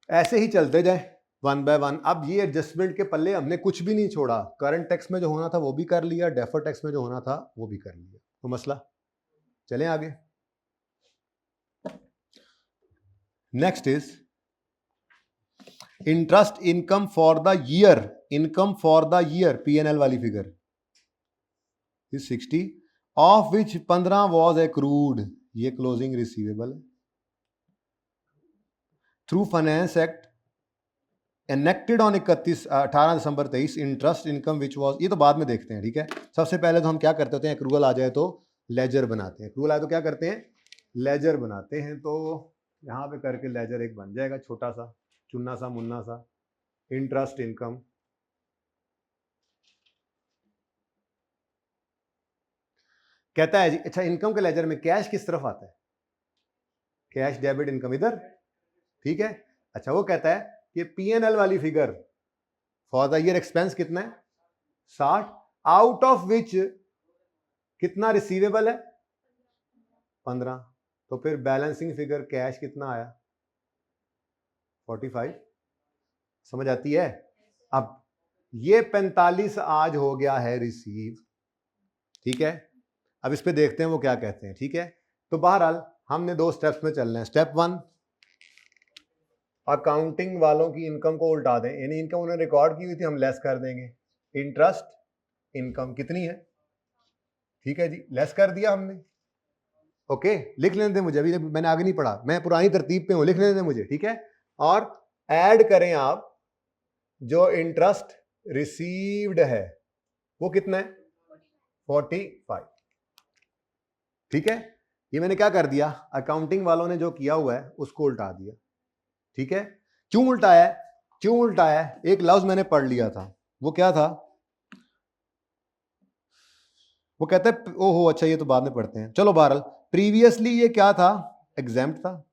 ऐसे ही चलते जाए वन बाय वन। अब ये एडजस्टमेंट के पल्ले हमने कुछ भी नहीं छोड़ा, करंट टैक्स में जो होना था वो भी कर लिया, डेफर्ड टैक्स में जो होना था वो भी कर लिया, तो मसला। चलें आगे। Next is interest income for the year, income for the year, PNL वाली figure is 60, of which 15 was accrued, ये closing receivable through finance act enacted on 18 December 23, interest income which was, ये तो बाद में देखते हैं, ठीक है। सबसे पहले तो हम क्या करते होते हैं, एक्रूअल आ जाए तो लेजर बनाते हैं, एक्रूअल आए तो क्या करते हैं, लेजर बनाते हैं। तो यहाँ पे करके लेजर एक बन जाएगा, छोटा सा चुन्ना सा मुन्ना सा, इंटरेस्ट इनकम, कहता है जी। अच्छा, इनकम के लेजर में कैश किस तरफ आता है, कैश डेबिट इनकम इधर, ठीक है। अच्छा वो कहता है कि P&L वाली figure for the year expense कितना है 60, आउट ऑफ विच कितना रिसीवेबल है 15, तो फिर बैलेंसिंग फिगर कैश कितना आया 45। समझ आती है? अब ये 45 आज हो गया है रिसीव, ठीक है। अब इस पे देखते हैं वो क्या कहते हैं, ठीक है। तो बहरहाल हमने 2 स्टेप्स में चलना है। स्टेप 1, अकाउंटिंग वालों की इनकम को उल्टा दें, यानी इनकम उन्होंने रिकॉर्ड की हुई थी हम लेस कर देंगे। इंटरेस्ट इनकम कितनी है, ठीक है जी, लेस कर दिया हमने। ओके, लिख लेने दें मुझे, अभी मैंने आगे नहीं पढ़ा, मैं पुरानी तरतीब पे हूं, लिख लेने दें मुझे, ठीक है। और ऐड करें आप जो इंटरेस्ट रिसीव्ड है वो कितना है 45, ठीक है। ये मैंने क्या कर दिया, अकाउंटिंग वालों ने जो किया हुआ है उसको उल्टा दिया, ठीक है। क्यों उल्टाया है, क्यों उल्टाया है? एक लफ्ज मैंने पढ़ लिया था, वो क्या था, वो कहता है ओहो अच्छा ये तो बाद में पढ़ते हैं, चलो बहरहाल प्रीवियसली ये क्या था, एग्जेम्प्ट था।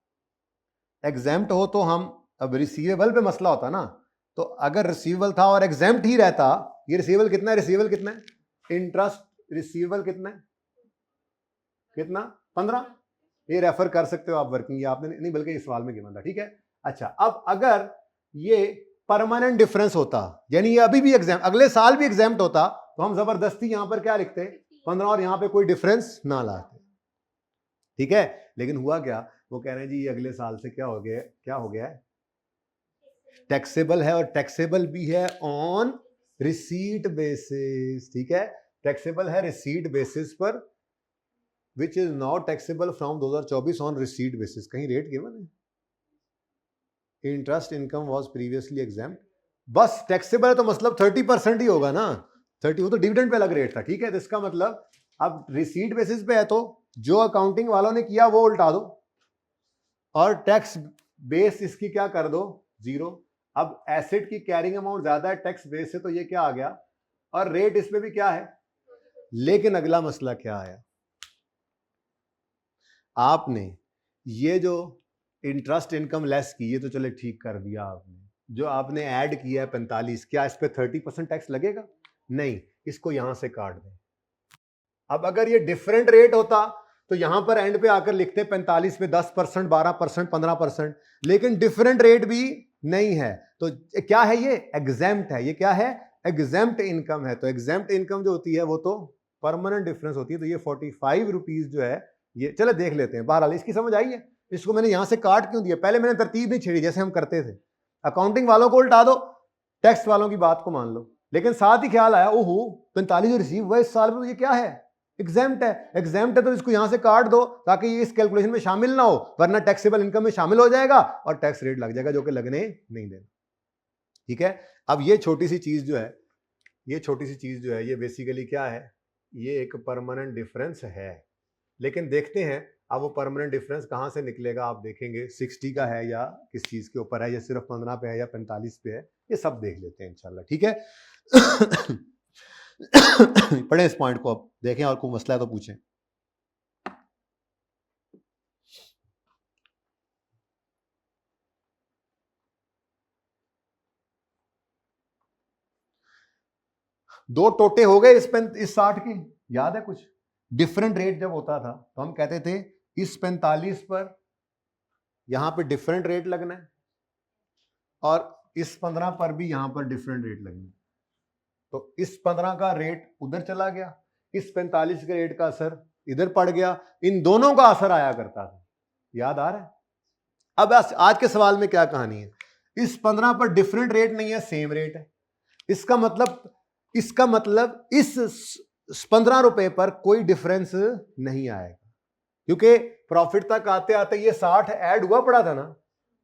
एग्जेम्प्ट हो तो हम, अब रिसीवेबल पे मसला होता ना, तो अगर रिसीवेबल था और एग्जेम्प्ट ही रहता, ये रिसीवेबल कितना है, रिसीवेबल कितना है, इंटरेस्ट रिसीवेबल कितना है, कितना 15, ये रेफर कर सकते हो आप वर्किंग, ये आपने नहीं बल्कि इस सवाल में गिवन था, ठीक है। अच्छा अब अगर ये परमानेंट डिफरेंस होता, यानी ये अभी भी एग्जाम अगले साल भी एग्जाम्प्ट होता, तो हम जबरदस्ती यहां पर क्या लिखते 15 और यहां पे कोई डिफरेंस ना लाते, ठीक है। लेकिन हुआ क्या, वो कह रहे हैं जी ये अगले साल से क्या हो गया, क्या हो गया है, टैक्सेबल है, और टैक्सेबल भी है ऑन रिसीट बेसिस, ठीक है। टैक्सेबल है रिसीट बेसिस पर, which is not taxable from 2024 on receipt basis. कहीं रेट गिवन है, interest income was previously exempt, बस टैक्सेबल है तो मतलब 30% ही होगा ना, 30, वो तो डिविडेंड पे अलग रेट था, ठीक है। तो इसका मतलब अब रिसीट बेसिस पे है तो जो अकाउंटिंग वालों ने किया वो उल्टा दो, और टैक्स बेस इसकी क्या कर दो 0। अब एसेट की कैरिंग अमाउंट ज्यादा है टैक्स बेस से, तो ये क्या आ गया, और रेट इसमें भी क्या है। लेकिन अगला मसला क्या आया, आपने ये जो इंटरेस्ट इनकम लेस की, ये तो चले ठीक कर दिया आपने, जो आपने ऐड किया है 45, क्या इस पे 30% टैक्स लगेगा, नहीं, इसको यहां से काट दें। अब अगर ये डिफरेंट रेट होता तो यहां पर एंड पे आकर लिखते 45 पे 10%, 12%, 15%, लेकिन डिफरेंट रेट भी नहीं है, तो क्या है ये एग्जेम्प्ट है, ये क्या है एग्जेम्प्ट इनकम है। तो एग्जेम्प्ट इनकम जो होती है वो तो परमानेंट डिफरेंस होती है, तो ये 45 रुपीज जो है ये, चलो देख लेते हैं। बहरहाल इसकी समझ आई है, इसको मैंने यहां से काट क्यों दिया, पहले मैंने तरतीब नहीं छेड़ी जैसे हम करते थे, अकाउंटिंग वालों को उल्टा दो, टैक्स वालों की बात को मान लो, लेकिन साथ ही ख्याल आया ओहो 45 जो रिसीव हुआ इस साल में, तो ये क्या है एग्जेम्प्ट है, एग्जेम्प्ट है तो इसको यहां से काट दो ताकि ये इस कैलकुलेशन में शामिल ना हो, वरना टैक्सेबल इनकम में शामिल हो जाएगा और टैक्स रेट लग जाएगा जो कि लगने नहीं देना, ठीक है। अब ये छोटी सी चीज जो है, ये छोटी सी चीज जो है, ये बेसिकली क्या है, ये एक परमानेंट डिफरेंस है, लेकिन देखते हैं अब वो परमानेंट डिफरेंस कहां से निकलेगा। आप देखेंगे 60 का है या किस चीज के ऊपर है, या सिर्फ 15 पे है या 45 पे है, ये सब देख लेते हैं इंशाल्लाह, ठीक है। पढ़े इस पॉइंट को, अब देखें और कोई मसला है तो पूछें। दो टोटे हो गए इस 60 के, याद है कुछ डिफरेंट रेट जब होता था तो हम कहते थे इस 45 पर यहां पे डिफरेंट रेट लगना है और इस 15 पर भी यहां पर डिफरेंट रेट लगना है, तो इस 15 का रेट उधर चला गया, इस 45 के रेट का असर इधर पड़ गया, इन दोनों का असर आया करता था, याद आ रहा है। अब आज के सवाल में क्या कहानी है, इस 15 पर डिफरेंट रेट नहीं है, सेम रेट है, इसका मतलब इस 15 रुपए पर कोई डिफरेंस नहीं आएगा, क्योंकि प्रॉफिट तक आते आते ये 60 ऐड हुआ पड़ा था ना,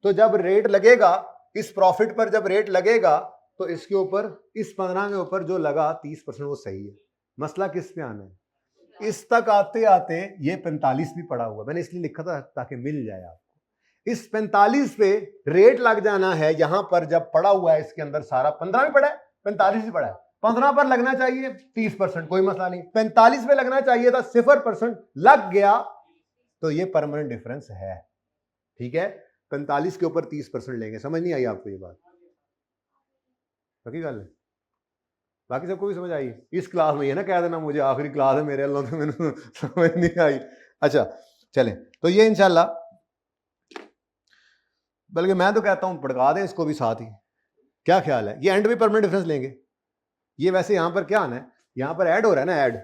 तो जब रेट लगेगा इस प्रॉफिट पर, जब रेट लगेगा तो इसके ऊपर, इस 15 के ऊपर जो लगा 30% वो सही है। मसला किस पे आना है, इस तक आते आते ये 45 भी पड़ा हुआ, मैंने इसलिए लिखा था ताकि मिल जाए आपको। इस 45 पे रेट लग जाना है, यहां पर जब पड़ा हुआ है इसके अंदर सारा 15 भी पड़ा है, 45 भी पड़ा है, 15 पर लगना चाहिए 30%, कोई मसला नहीं, 45 पे लगना चाहिए था 0%, लग गया, तो ये परमानेंट डिफरेंस है। ठीक है, 45 के ऊपर 30% लेंगे। समझ नहीं आई आपको ये बात? बाकी गल बाकी सबको भी समझ आई? इस क्लास में ये ना कह देना मुझे आखिरी क्लास है मेरे अल्लाह, तो मैंने समझ नहीं आई। अच्छा चलें, तो ये इंशाल्लाह, बल्कि मैं तो कहता हूं पढ़ा दें इसको भी साथ ही। क्या ख्याल है? ये एंड में परमानेंट डिफरेंस लेंगे। ये वैसे यहां पर क्या आना है, यहां पर ऐड हो रहा है ना, ऐड,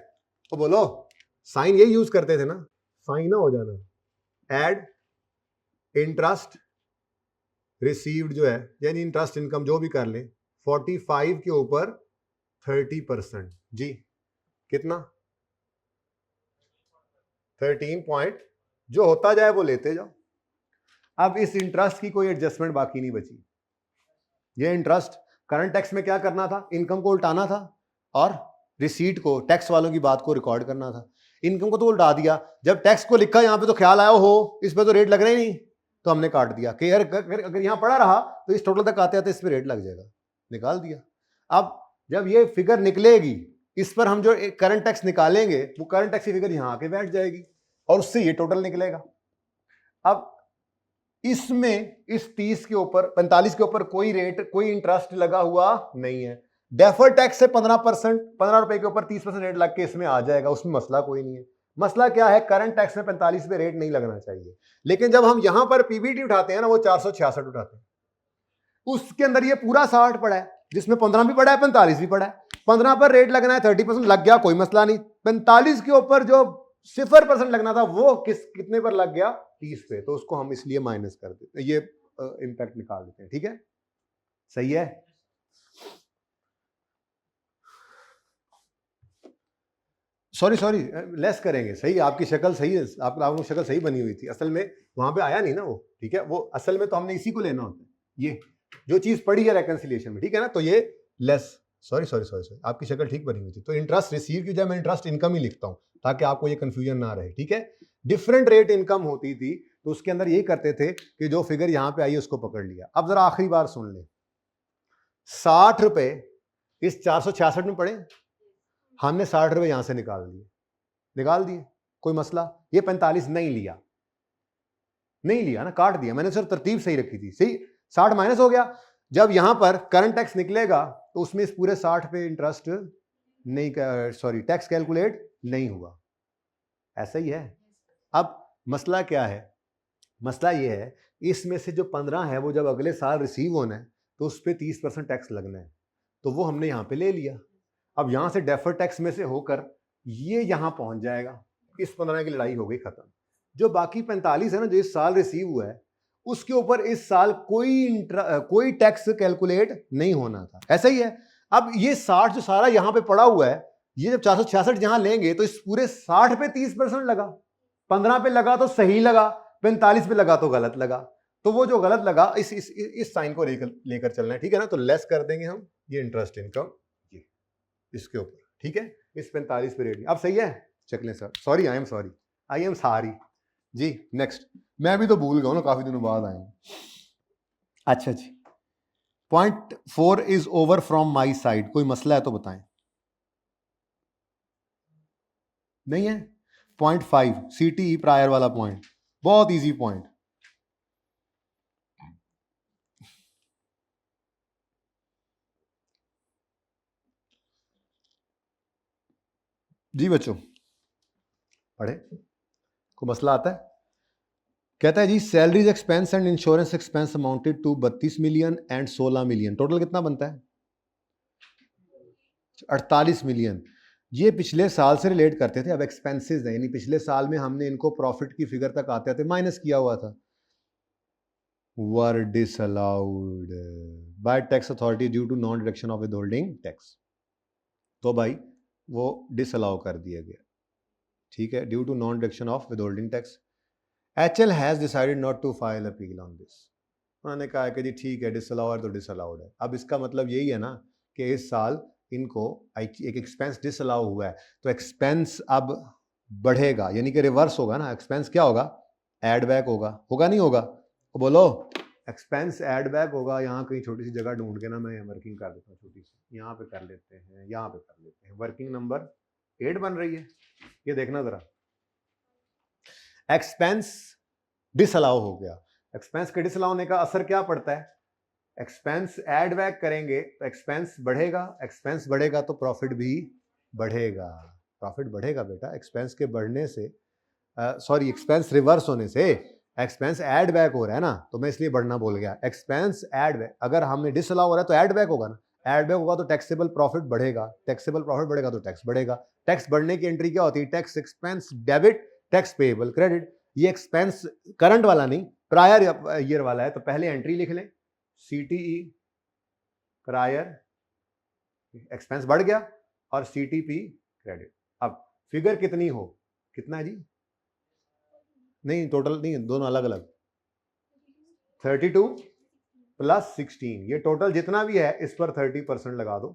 तो बोलो साइन ये यूज करते थे ना, साइन ना हो जाना, ऐड इंटरेस्ट रिसीव्ड जो है, यानी इंटरेस्ट इनकम जो भी कर लें, 45 के ऊपर 30%। जी कितना? 13 पॉइंट, जो होता जाए वो लेते जाओ। अब इस इंटरेस्ट की कोई एडजस्टमेंट बाकी नहीं बची। ये इंटरेस्ट करंट टैक्स में क्या करना था, इनकम को उल्टाना था और रिसीट को, टैक्स वालों की बात को रिकॉर्ड करना था। इनकम को तो उल्टा दिया, जब टैक्स को लिखा यहां पे तो ख्याल आया हो इस पे तो रेट लगना ही नहीं, तो हमने काट दिया कि यार अगर यहां पड़ा रहा तो इस टोटल तक आते आते इस पे रेट लग जाएगा, निकाल दिया। अब जब ये फिगर निकलेगी, इस पर हम जो करंट टैक्स निकालेंगे वो करंट टैक्स की फिगर यहां आके बैठ जाएगी और उससे ये टोटल निकलेगा। अब इसमें इस 30 के ऊपर 45 के ऊपर कोई रेट, कोई इंटरेस्ट लगा हुआ नहीं है। डेफर्ड टैक्स से 15%, 15 रुपए के ऊपर 30% रेट लग के इसमें आ जाएगा, उसमें मसला कोई नहीं है। मसला क्या है, करंट टैक्स में 45 पे रेट नहीं लगना चाहिए। लेकिन जब हम यहां पर पीबीटी उठाते हैं ना, वो 466 उठाते हैं, उसके अंदर ये पूरा 60 पड़ा है, जिसमें 15 भी पड़ा है 45 भी पड़ा है। 15 पर रेट लगना है, 30% लग गया, कोई मसला नहीं। 45 के ऊपर जो 0% लगना था वो कितने पर लग गया, 30 पे, तो उसको हम इसलिए माइनस कर देते हैं, ये इंपैक्ट निकाल देते हैं। ठीक है, सही है। सॉरी लेस करेंगे, सही, आपकी शक्ल सही है, आप लोगों की शक्ल सही बनी हुई थी, असल में वहां पे आया नहीं ना वो। ठीक है, वो असल में तो हमने इसी को लेना होता है, ये जो चीज पड़ी है रेकंसिलिएशन में, ठीक है ना, तो ये लेस, सॉरी आपकी शक्ल ठीक बनी हुई थी। तो इंटरेस्ट रिसीव की जगह मैं इंटरेस्ट इनकम ही लिखता हूं ताकि आपको ये कंफ्यूजन ना रहे। ठीक है, डिफरेंट रेट इनकम होती थी तो उसके अंदर यही करते थे कि जो फिगर यहां पे आई उसको पकड़ लिया। अब जरा आखिरी बार सुन ले, 60 रुपए इस 466 में पड़े, हमने 60 रुपए यहां से निकाल दिए, कोई मसला। ये 45 नहीं लिया ना, काट दिया मैंने, सिर्फ तरतीब सही रखी थी, सही 60 माइनस हो गया। जब यहां पर करंट टैक्स निकलेगा तो उसमें इस पूरे 60 पे इंटरेस्ट नहीं, सॉरी टैक्स कैलकुलेट नहीं हुआ, ऐसा ही है। अब मसला क्या है, मसला ये है इसमें से जो 15 है वो जब अगले साल रिसीव होना है तो उस पर 30% टैक्स लगना है, तो वो हमने यहां पे ले लिया। अब यहां से डेफर्ड टैक्स में से होकर ये यहां पहुंच जाएगा, इस 15 की लड़ाई हो गई खत्म। जो बाकी 45 है ना, जो इस साल रिसीव हुआ है, उसके ऊपर इस साल कोई टैक्स कैलकुलेट नहीं होना था, ऐसा ही है। अब ये 60 जो सारा यहां पे पड़ा हुआ है, ये जब 466 यहां लेंगे तो इस पूरे 60 पे 30% लगा, 15 पे लगा तो सही लगा, 45 पे लगा तो गलत लगा। तो वो जो गलत लगा इस साइन को लेकर चलना है, ठीक है ना। तो लेस कर देंगे हम ये इंटरेस्ट इनकम ये इसके ऊपर, ठीक है, इस 45 पे रेट। अब सही है, चेक लें sir, sorry I am sorry जी। नेक्स्ट, मैं भी तो भूल गया ना, काफी दिनों बाद आए। अच्छा जी, 0.4 is over from my side, कोई मसला है तो बताएं। नहीं है, 0.5 CTE प्रायर वाला पॉइंट, बहुत इजी पॉइंट। जी बच्चों पढ़े, कोई मसला आता है? कहता है जी salaries expense and insurance expense amounted to 32 million and 16 million, total कितना बनता है? 48 मिलियन। ये पिछले साल से रिलेट करते थे, अब एक्सपेंसेस है, यानी पिछले साल में हमने इनको प्रॉफिट की फिगर तक आते आते माइनस किया हुआ था। Were disallowed by tax authority due to non deduction of withholding tax, तो भाई वो डिसअलाउ कर दिया गया, ठीक है, due to non deduction of withholding tax. HL has decided not to file appeal on this, उन्होंने कहा कि जी ठीक है, डिसअलाउड है तो डिसअलाउड है। अब इसका मतलब यही है ना कि इस साल इनको एक एक्सपेंस डिसअलाउ हुआ है, तो एक्सपेंस अब बढ़ेगा, यानी कि रिवर्स होगा ना। एक्सपेंस क्या होगा, एड बैक होगा नहीं होगा, तो बोलो एक्सपेंस एड बैक होगा। यहाँ कहीं छोटी सी जगह ढूंढ के ना मैं वर्किंग कर देता हूँ, छोटी सी यहाँ पे कर लेते हैं, यहाँ पे कर लेते हैं, वर्किंग नंबर 8 बन रही है, ये देखना जरा। एक्सपेंस डिसअलाउ हो गया, एक्सपेंस के डिसअलाउ होने का असर क्या पड़ता है? एक्सपेंस ऐड बैक करेंगे तो एक्सपेंस बढ़ेगा, एक्सपेंस बढ़ेगा तो प्रॉफिट भी बढ़ेगा। प्रॉफिट बढ़ेगा बेटा, एक्सपेंस के बढ़ने से, सॉरी एक्सपेंस रिवर्स होने से एक्सपेंस ऐड बैक हो रहा है ना, तो मैं इसलिए बढ़ना बोल गया। एक्सपेंस ऐड बैक, अगर हमने डिसअलाउ हो रहा है तो ऐड बैक होगा ना, ऐड बैक होगा तो टैक्सेबल प्रॉफिट बढ़ेगा, टैक्सेबल प्रॉफिट बढ़ेगा तो टैक्स बढ़ेगा। टैक्स बढ़ने की एंट्री क्या होती है? Tax expense debit, tax payable credit. ये एक्सपेंस करंट वाला नहीं, प्रायर ईयर वाला है, तो पहले एंट्री लिख लें, सीटीई प्रायर, एक्सपेंस बढ़ गया, और सीटीपी क्रेडिट। अब फिगर कितनी हो, कितना है जी? नहीं टोटल नहीं, दोनों अलग अलग। 32 प्लस 16, ये टोटल जितना भी है इस पर 30% लगा दो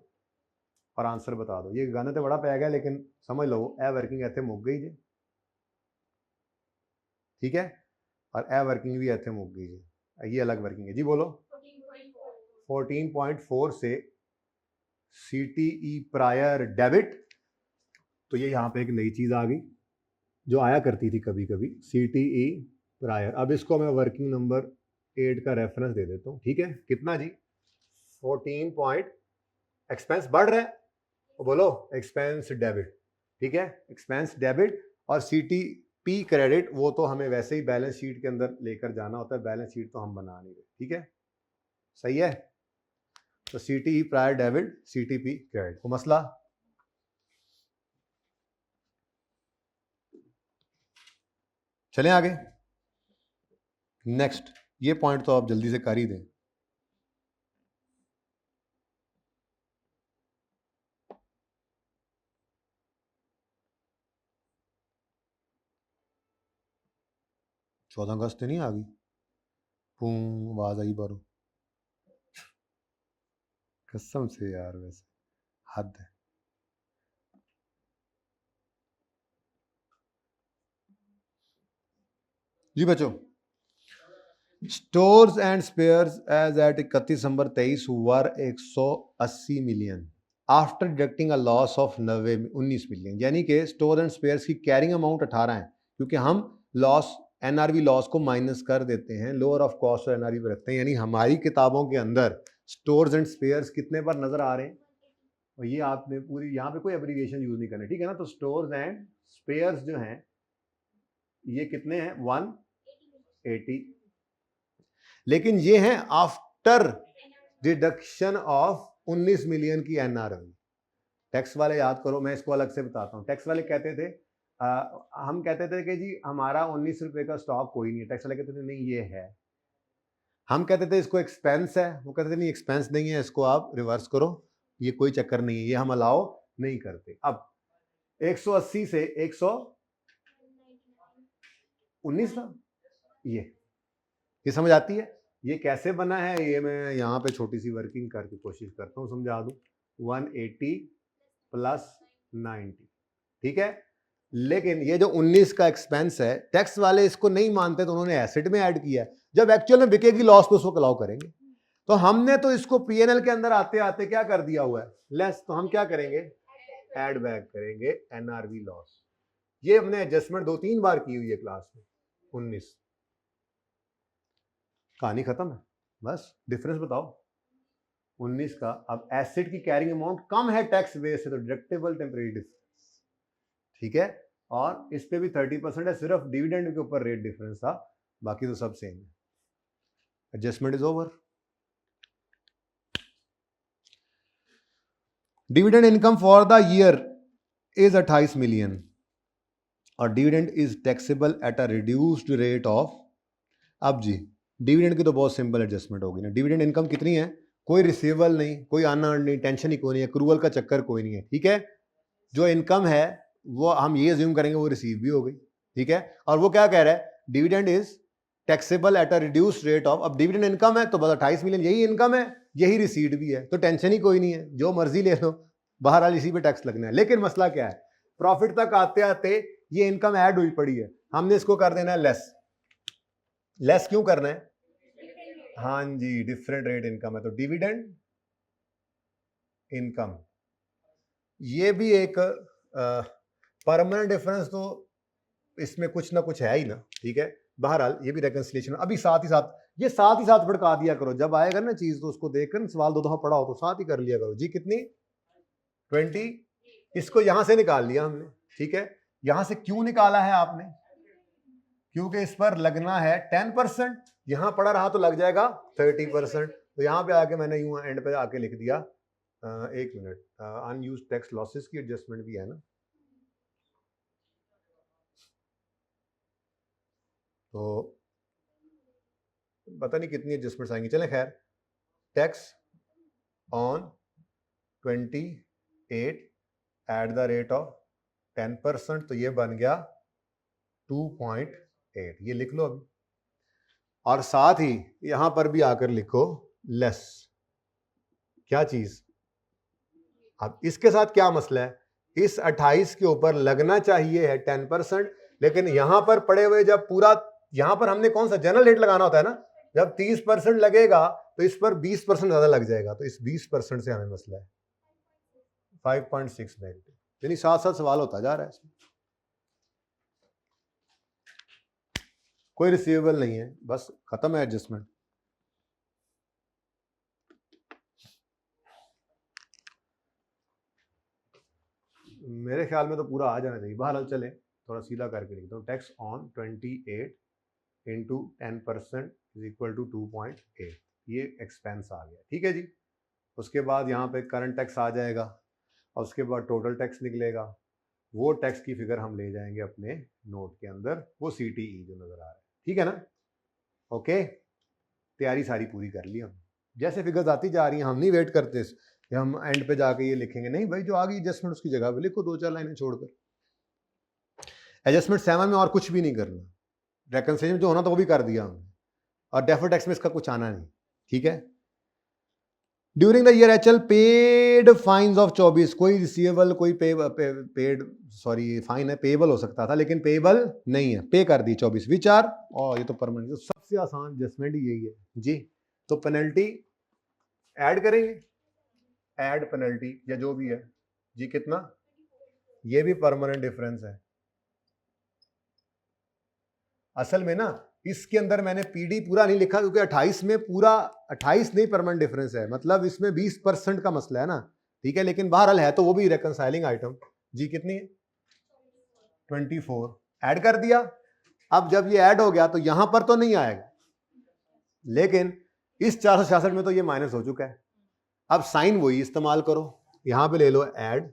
और आंसर बता दो। ये गाने तो बड़ा पै गया, लेकिन समझ लो ए वर्किंग इतने मुक गई जी, ठीक है, और ए वर्किंग भी इतने मुक गई जी, ये अलग वर्किंग है जी। बोलो 14.4 से सीटीई प्रायर डेबिट, तो ये यहाँ पे एक नई चीज आ गई जो आया करती थी कभी कभी, सीटीई प्रायर। अब इसको मैं वर्किंग नंबर 8 का रेफरेंस दे देता हूँ, ठीक है। कितना जी? 14 पॉइंट, एक्सपेंस बढ़ रहा है, बोलो एक्सपेंस डेबिट, ठीक है, एक्सपेंस डेबिट। और सीटीपी क्रेडिट वो तो हमें वैसे ही बैलेंस शीट के अंदर लेकर जाना होता है, बैलेंस शीट तो हम बना नहीं रहे, ठीक है, सही है। तो CTE prior debit, CTP credit, को मसला। चलें आगे, नेक्स्ट। ये पॉइंट तो आप जल्दी से कर ही दें। चौदह अगस्त नहीं आ गई, आवाज आई बारो, कसम से यार, वैसे हद है। जी बच्चों, stores and spares as at 31 December 23 were 180 million after deducting a loss of 19 million. यानी कि स्टोर एंड स्पेयर्स की कैरिंग अमाउंट 18 है, क्योंकि हम लॉस एनआरवी लॉस को माइनस कर देते हैं, लोअर ऑफ कॉस्ट और एनआरवी पर रखते हैं। यानी हमारी किताबों के अंदर स्टोर्स एंड स्पेयर्स कितने पर नजर आ रहे हैं, और ये आपने पूरी, यहाँ पे कोई एब्रीविएशन यूज नहीं करना, ठीक है ना। तो स्टोर्स एंड स्पेयर्स जो हैं ये कितने हैं? 180, लेकिन ये हैं आफ्टर डिडक्शन ऑफ 19 मिलियन की एनआरवी। टैक्स वाले याद करो, मैं इसको अलग से बताता हूँ। टैक्स वाले कहते थे हम कहते थे कि जी हमारा 19 रुपए का स्टॉक कोई नहीं है, टैक्स वाले कहते थे नहीं ये है। हम कहते थे इसको एक्सपेंस है, वो कहते थे नहीं एक्सपेंस नहीं है, इसको आप रिवर्स करो, ये कोई चक्कर नहीं है, ये हम अलाउ नहीं करते। अब 180 से 119 था, ये समझ आती है ये कैसे बना है? ये मैं यहाँ पे छोटी सी वर्किंग करके कोशिश करता हूँ समझा दूं। 180 प्लस 90, ठीक है। लेकिन ये जो 19 का एक्सपेंस है, टैक्स वाले इसको नहीं मानते तो उन्होंने एसेट में ऐड किया, जब एक्चुअल में बिकेगी लॉस तो उसको अलाउ करेंगे। तो हमने तो इसको पीएनएल के अंदर आते आते क्या कर दिया हुआ है? लेस। तो हम क्या करेंगे? ऐड बैक करेंगे एनआरवी लॉस। ये हमने एडजस्टमेंट 2-3 बार की हुई है क्लास में। 19, कहानी खत्म है, बस डिफरेंस बताओ 19 का। अब एसेट की कैरिंग अमाउंट कम है टैक्स बेस से, तो डिडक्टेबल टेम्परेरी डिफरेंस, ठीक है। और इस पे भी 30% है, सिर्फ डिविडेंड के ऊपर रेट डिफरेंस था, बाकी तो सब सेम है। Adjustment is over. Dividend income for the year is 28 million और dividend is taxable at a reduced rate of. अब जी डिविडेंड की तो बहुत सिंपल एडजस्टमेंट होगी ना। डिविडेंड इनकम कितनी है? कोई रिसीवेबल नहीं, कोई अनअर्न्ड नहीं, टेंशन ही कोई नहीं है, क्रूअल का चक्कर कोई नहीं है, ठीक है। जो इनकम है वो हम ये अज्यूम करेंगे वो रिसीव भी हो गई, ठीक है। और वो क्या कह रहा है? Dividend is taxable at a reduced rate of. अब डिविडेंड इनकम है तो बस 28 मिलियन यही इनकम है, यही रिसीट भी है, तो टेंशन ही कोई नहीं है, जो मर्जी ले लो, बहरहाल इसी पे टैक्स लगना है। लेकिन मसला क्या है? प्रॉफिट तक आते आते ये इनकम ऐड हुई पड़ी है, हमने इसको कर देना है लेस। लेस क्यों करना है? हाँ जी, डिफरेंट रेट इनकम है, तो डिविडेंड इनकम, ये भी एक परमानेंट डिफरेंस तो इसमें कुछ ना कुछ है ही ना, ठीक है। बहरहाल ये भी रेकंसिलिएशन अभी साथ ही साथ भड़का दिया करो, जब आएगा ना चीज तो उसको देखकर सवाल दो दफा पढ़ा हो तो साथ ही कर लिया करो। जी कितनी 20, इसको यहां से निकाल लिया हमने, ठीक है। यहां से क्यों निकाला है आपने, क्योंकि इस पर लगना है 10%, यहां पड़ा रहा तो लग जाएगा 30%। तो यहां पे आके मैंने यूं एंड पे आके लिख दिया, एक मिनट, अनयूज्ड टैक्स लॉसेस की एडजस्टमेंट भी है ना, तो पता नहीं कितनी एडजस्टमेंट्स आएंगी, चलें खैर। Tax on 28 at the rate of 10%, तो ये बन गया 2.8, ये लिख लो अभी। और साथ ही यहां पर भी आकर लिखो लेस, क्या चीज। अब इसके साथ क्या मसला है, इस 28 के ऊपर लगना चाहिए है 10%, लेकिन यहां पर पड़े हुए जब पूरा, यहां पर हमने कौन सा जनरल रेट लगाना होता है ना, जब 30% लगेगा तो इस पर 20% ज्यादा लग जाएगा, तो इस 20% से हमें मसला है 5.6 नेगेटिव, यानी साथ साथ सवाल होता जा रहा है इसमें। कोई रिसीवेबल नहीं है, बस खत्म है एडजस्टमेंट। मेरे ख्याल में तो पूरा आ जाना चाहिए, बहरहाल चले थोड़ा सीधा करके लिखता हूँ। Tax on 28 into 10% is equal to 2.8, ये एक्सपेंस आ गया, ठीक है जी। उसके बाद यहाँ पे करंट टैक्स आ जाएगा और उसके बाद टोटल टैक्स निकलेगा, वो टैक्स की फिगर हम ले जाएंगे अपने नोट के अंदर, वो CTE जो नजर आ रहा है, ठीक है ना। ओके, तैयारी सारी पूरी कर ली हम, जैसे फिगर्स आती जा रही हैं हम नहीं वेट करते कि हम एंड पे जाके ये लिखेंगे, नहीं भाई, जो आ गई एडजस्टमेंट उसकी जगह पे लिखो 2-4 लाइनें छोड़कर। एडजस्टमेंट 7 में और कुछ भी नहीं करना, रेकंसिलिएशन जो होना था वो भी कर दिया हमने, और डेफर्ड टैक्स में इसका कुछ आना नहीं, ठीक है। During the year HL paid fines of 24, कोई रिसीवेबल, कोई पेड सॉरी फाइन है, पेबल हो सकता था लेकिन पेबल नहीं है, पे कर दी 24 विचार, और ये तो परमानेंट, सबसे आसान एडजस्टमेंट यही है जी। तो पेनल्टी ऐड करेंगे, ऐड पेनल्टी या जो भी है जी, कितना, ये भी परमानेंट डिफरेंस है। असल में ना इसके अंदर मैंने PD पूरा नहीं लिखा क्योंकि 28 में पूरा 28 नहीं परमानेंट डिफरेंस है, मतलब इसमें 20% का मसला है ना, ठीक है। लेकिन बहरहाल है तो वो भी रेकंसाइलिंग आइटम जी, कितनी है 24, ऐड कर दिया। अब जब ये ऐड हो गया तो यहां पर तो नहीं आएगा, लेकिन इस 466 में तो ये माइनस हो चुका है। अब साइन वही इस्तेमाल करो, यहां पे ले लो ऐड,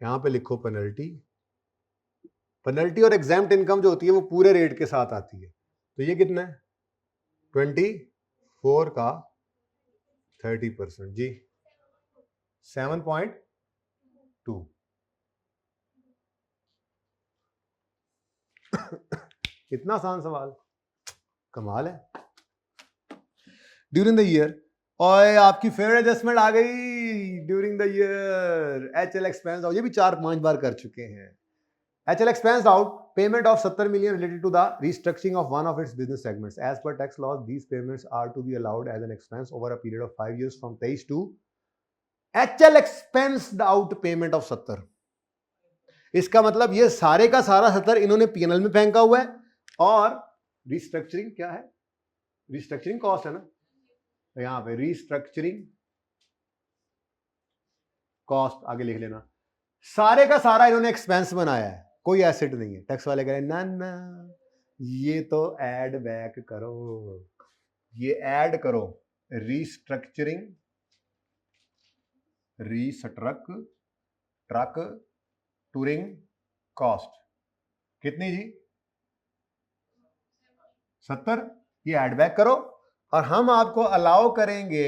यहां पे लिखो पेनल्टी, पेनल्टी और एग्जाम्प्ट इनकम जो होती है वो पूरे रेट के साथ आती है, तो ये कितना है 24 का 30% जी 7.2। इतना आसान सवाल, कमाल है। ड्यूरिंग द ईयर, और आपकी फेयर एडजस्टमेंट आ गई during the year, HL expense, ये भी 4-5 बार कर चुके हैं। HL expensed out payment of 70 million related to the restructuring of one of its business segments. As per tax laws, these payments are to be allowed as an expense over a period of 5 years from 23 to HL expensed out payment of 70। इसका मतलब ये सारे का सारा 70 इन्होंने P&L में फेंका हुआ है, और रिस्ट्रक्चरिंग क्या है, रिस्ट्रक्चरिंग कॉस्ट है ना, तो यहां पे रिस्ट्रक्चरिंग कॉस्ट आगे लिख लेना, सारे का सारा इन्होंने एक्सपेंस बनाया है, कोई एसेट नहीं है। टैक्स वाले कह रहे हैं ना ना, ये तो ऐड बैक करो, ये ऐड करो, रिस्ट्रक्चरिंग ट्रक टूरिंग कॉस्ट, कितनी जी 70, ये ऐड बैक करो, और हम आपको अलाउ करेंगे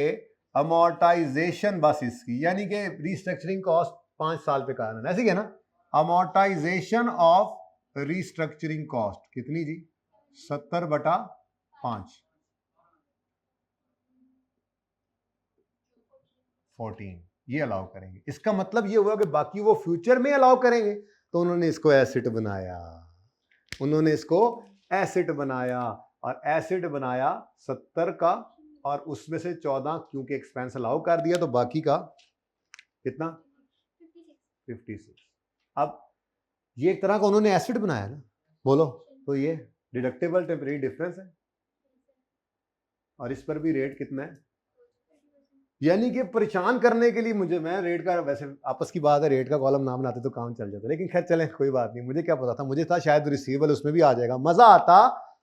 अमोर्टाइजेशन बस इसकी, यानी कि रिस्ट्रक्चरिंग कॉस्ट 5 साल पे कारण, ऐसे ही है ना। अमोर्टाइजेशन ऑफ रिस्ट्रक्चरिंग कॉस्ट कितनी जी 70/5 14, ये अलाउ करेंगे। इसका मतलब ये हुआ कि बाकी वो फ्यूचर में अलाउ करेंगे, तो उन्होंने इसको एसेट बनाया, उन्होंने इसको एसेट बनाया, और एसेट बनाया 70 का, और उसमें से 14 क्योंकि एक्सपेंस अलाउ कर दिया, तो बाकी का कितना 56। अब ये एक तरह का उन्होंने एसेट बनाया ना, बोलो, तो ये डिडक्टेबल टेम्परेरी डिफरेंस है, और इस पर भी रेट कितना है, यानी कि परेशान करने के लिए मुझे, मैं रेट का, वैसे आपस की बात है, रेट का कॉलम नाम बनाते तो काम चल जाता, लेकिन खैर चलें कोई बात नहीं, मुझे क्या पता था, मुझे था शायद रिसीवेबल उसमें भी आ जाएगा,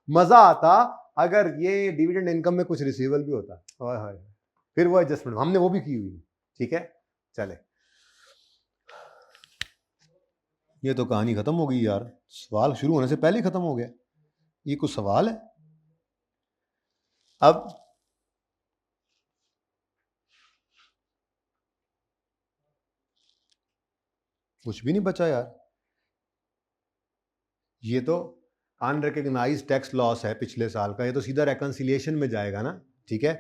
मजा आता अगर ये डिविडेंड इनकम में कुछ रिसीवेबल भी होता, और फिर वो एडजस्टमेंट हमने वो भी की हुई है। ठीक है, चले, ये तो कहानी खत्म हो गई यार, सवाल शुरू होने से पहले ही खत्म हो गया, ये कुछ सवाल है। अब कुछ भी नहीं बचा यार, ये तो अनरिकग्नाइज्ड टैक्स लॉस है पिछले साल का, ये तो सीधा रेकंसिलिएशन में जाएगा ना। ठीक है,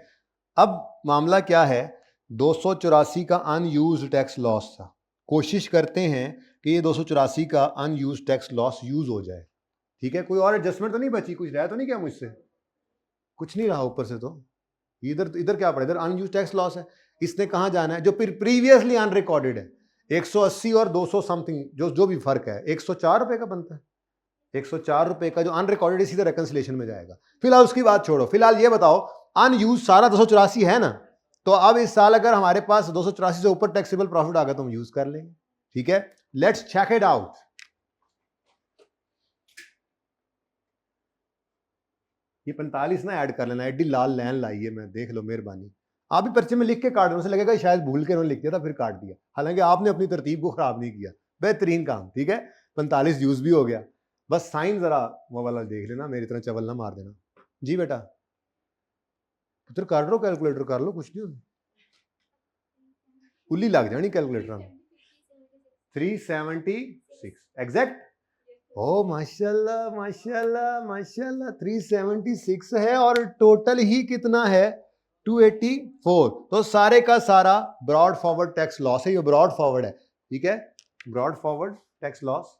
अब मामला क्या है, 284 का अनयूज्ड टैक्स लॉस था, कोशिश करते हैं कि ये 284 का अनयूज्ड टैक्स लॉस यूज हो जाए। ठीक है, कोई और एडजस्टमेंट तो नहीं बची, कुछ रहा तो नहीं क्या मुझसे, कुछ नहीं रहा ऊपर से, तो इधर क्या पड़ा, इधर अनयूज्ड टैक्स लॉस है, इसने कहाँ जाना है, जो प्रीवियसली अनरिकॉर्डेड है, 180 और 200 समथिंग, जो भी फर्क है, 104 रुपए का बनता है, 104 रुपए का जो अनरिकॉर्डेड है सीधा रेकंसिलिएशन में जाएगा। फिलहाल उसकी बात छोड़ो, फिलहाल ये बताओ, अनयूज सारा 284 है ना, तो अब इस साल अगर हमारे पास 284 से ऊपर टैक्सेबल प्रॉफिट आ गया तो हम यूज कर लेंगे। ठीक है, लेट्स चेक इट आउट। ये 45 ना ऐड कर लेना, एडी लाल लाइन लाइए, मैं देख लो मेहरबानी, आप भी पर्चे में लिख के काट दो, से लगेगा शायद भूल के उन्होंने लिख दिया था फिर काट दिया, हालांकि आपने अपनी तरतीब को खराब नहीं किया, बेहतरीन काम। ठीक है, 45 यूज भी हो गया, बस साइन जरा वो वाला देख लेना, मेरी तरह चवल ना मार देना। जी बेटा, पुत्र कर लो, कैलकुलेटर कर लो, कुछ नहीं, उल्ली लग जानी कैलकुलेटर में। 376 एग्जैक्ट, ओ माशाल्लाह माशाल्लाह माशाल्लाह, 376 है, और टोटल ही कितना है, 284, तो सारे का सारा ब्रॉड फॉरवर्ड टैक्स लॉस है, ये ब्रॉड फॉरवर्ड है। ठीक है, ब्रॉड फॉरवर्ड टैक्स लॉस,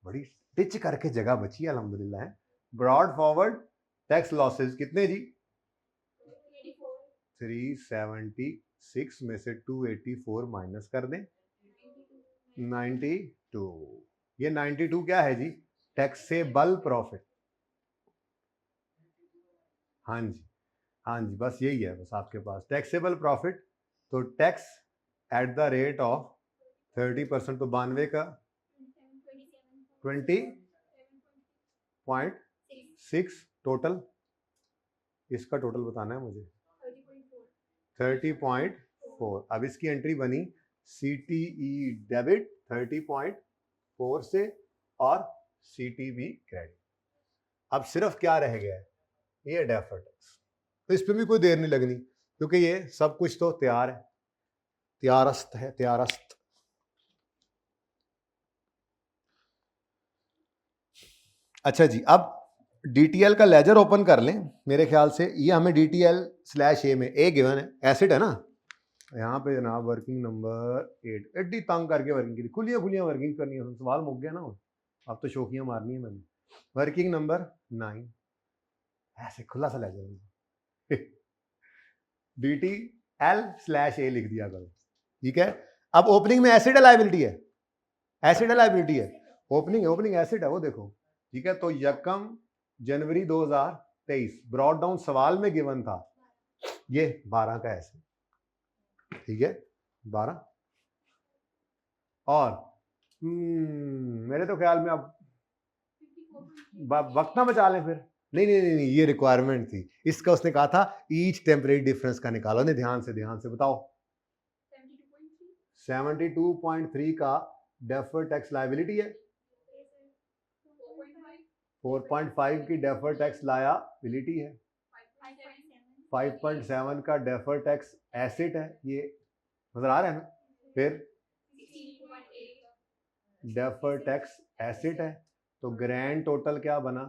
बड़ी टिच करके जगह बची अल्हम्दुलिल्लाह है। ब्रॉड फॉरवर्ड टैक्स लॉसेस कितने जी, 376 में से 284 माइनस कर दें, 92, ये 92 क्या है जी, टैक्सेबल प्रॉफिट। हाँ जी, हाँ जी, बस यही है, बस आपके पास टैक्सेबल प्रॉफिट, तो tax at the rate of 30%, तो 92 का 20.6 टोटल, इसका टोटल बताना है मुझे, 30.4। अब इसकी एंट्री बनी CTE डेबिट 30.4 से और CTB क्रेडिट। अब सिर्फ क्या रह गया है, ये डेफर्ड टैक्स, तो इस पर भी कोई देर नहीं लगनी, क्योंकि ये सब कुछ तो तैयार है, तैयारस्त है, तैयारस्त। अच्छा जी, अब DTL का लेजर ओपन कर लें, मेरे ख्याल से ये हमें DTL/A में ए गिवन है, एसिड है ना, यहाँ पे जनाब वर्किंग नंबर 8, एड्डी तंग करके वर्किंग की, खुलियाँ वर्किंग करनी है, सवाल मुक गया ना, अब तो शौकियाँ मारनी है मैंने। वर्किंग नंबर 9, ऐसे खुला सा लेजर DTL/A लिख दिया करो। ठीक है, अब ओपनिंग में एसिड है लायबिलिटी है, एसिड है लायबिलिटी है, ओपनिंग एसिड है वो देखो। ठीक है, तो 1 जनवरी 2023 ब्रॉड डाउन सवाल में गिवन था, ये 12 का एसिड। ठीक है, 12, और मेरे तो ख्याल में अब वक्त ना बचा लें फिर, नहीं, ये रिक्वायरमेंट थी इसका, उसने कहा था ईच टेम्परेरी डिफरेंस का निकालो, नहीं ध्यान से बताओ, 72.3 का डेफर्ड टैक्स लायबिलिटी है, 4.5 की डेफर्ड टैक्स लायबिलिटी है, 5.7 का डेफर्ड टैक्स एसेट है, ये नजर आ रहा है ना, फिर डेफर्ड टैक्स एसेट है, तो ग्रैंड टोटल क्या बना,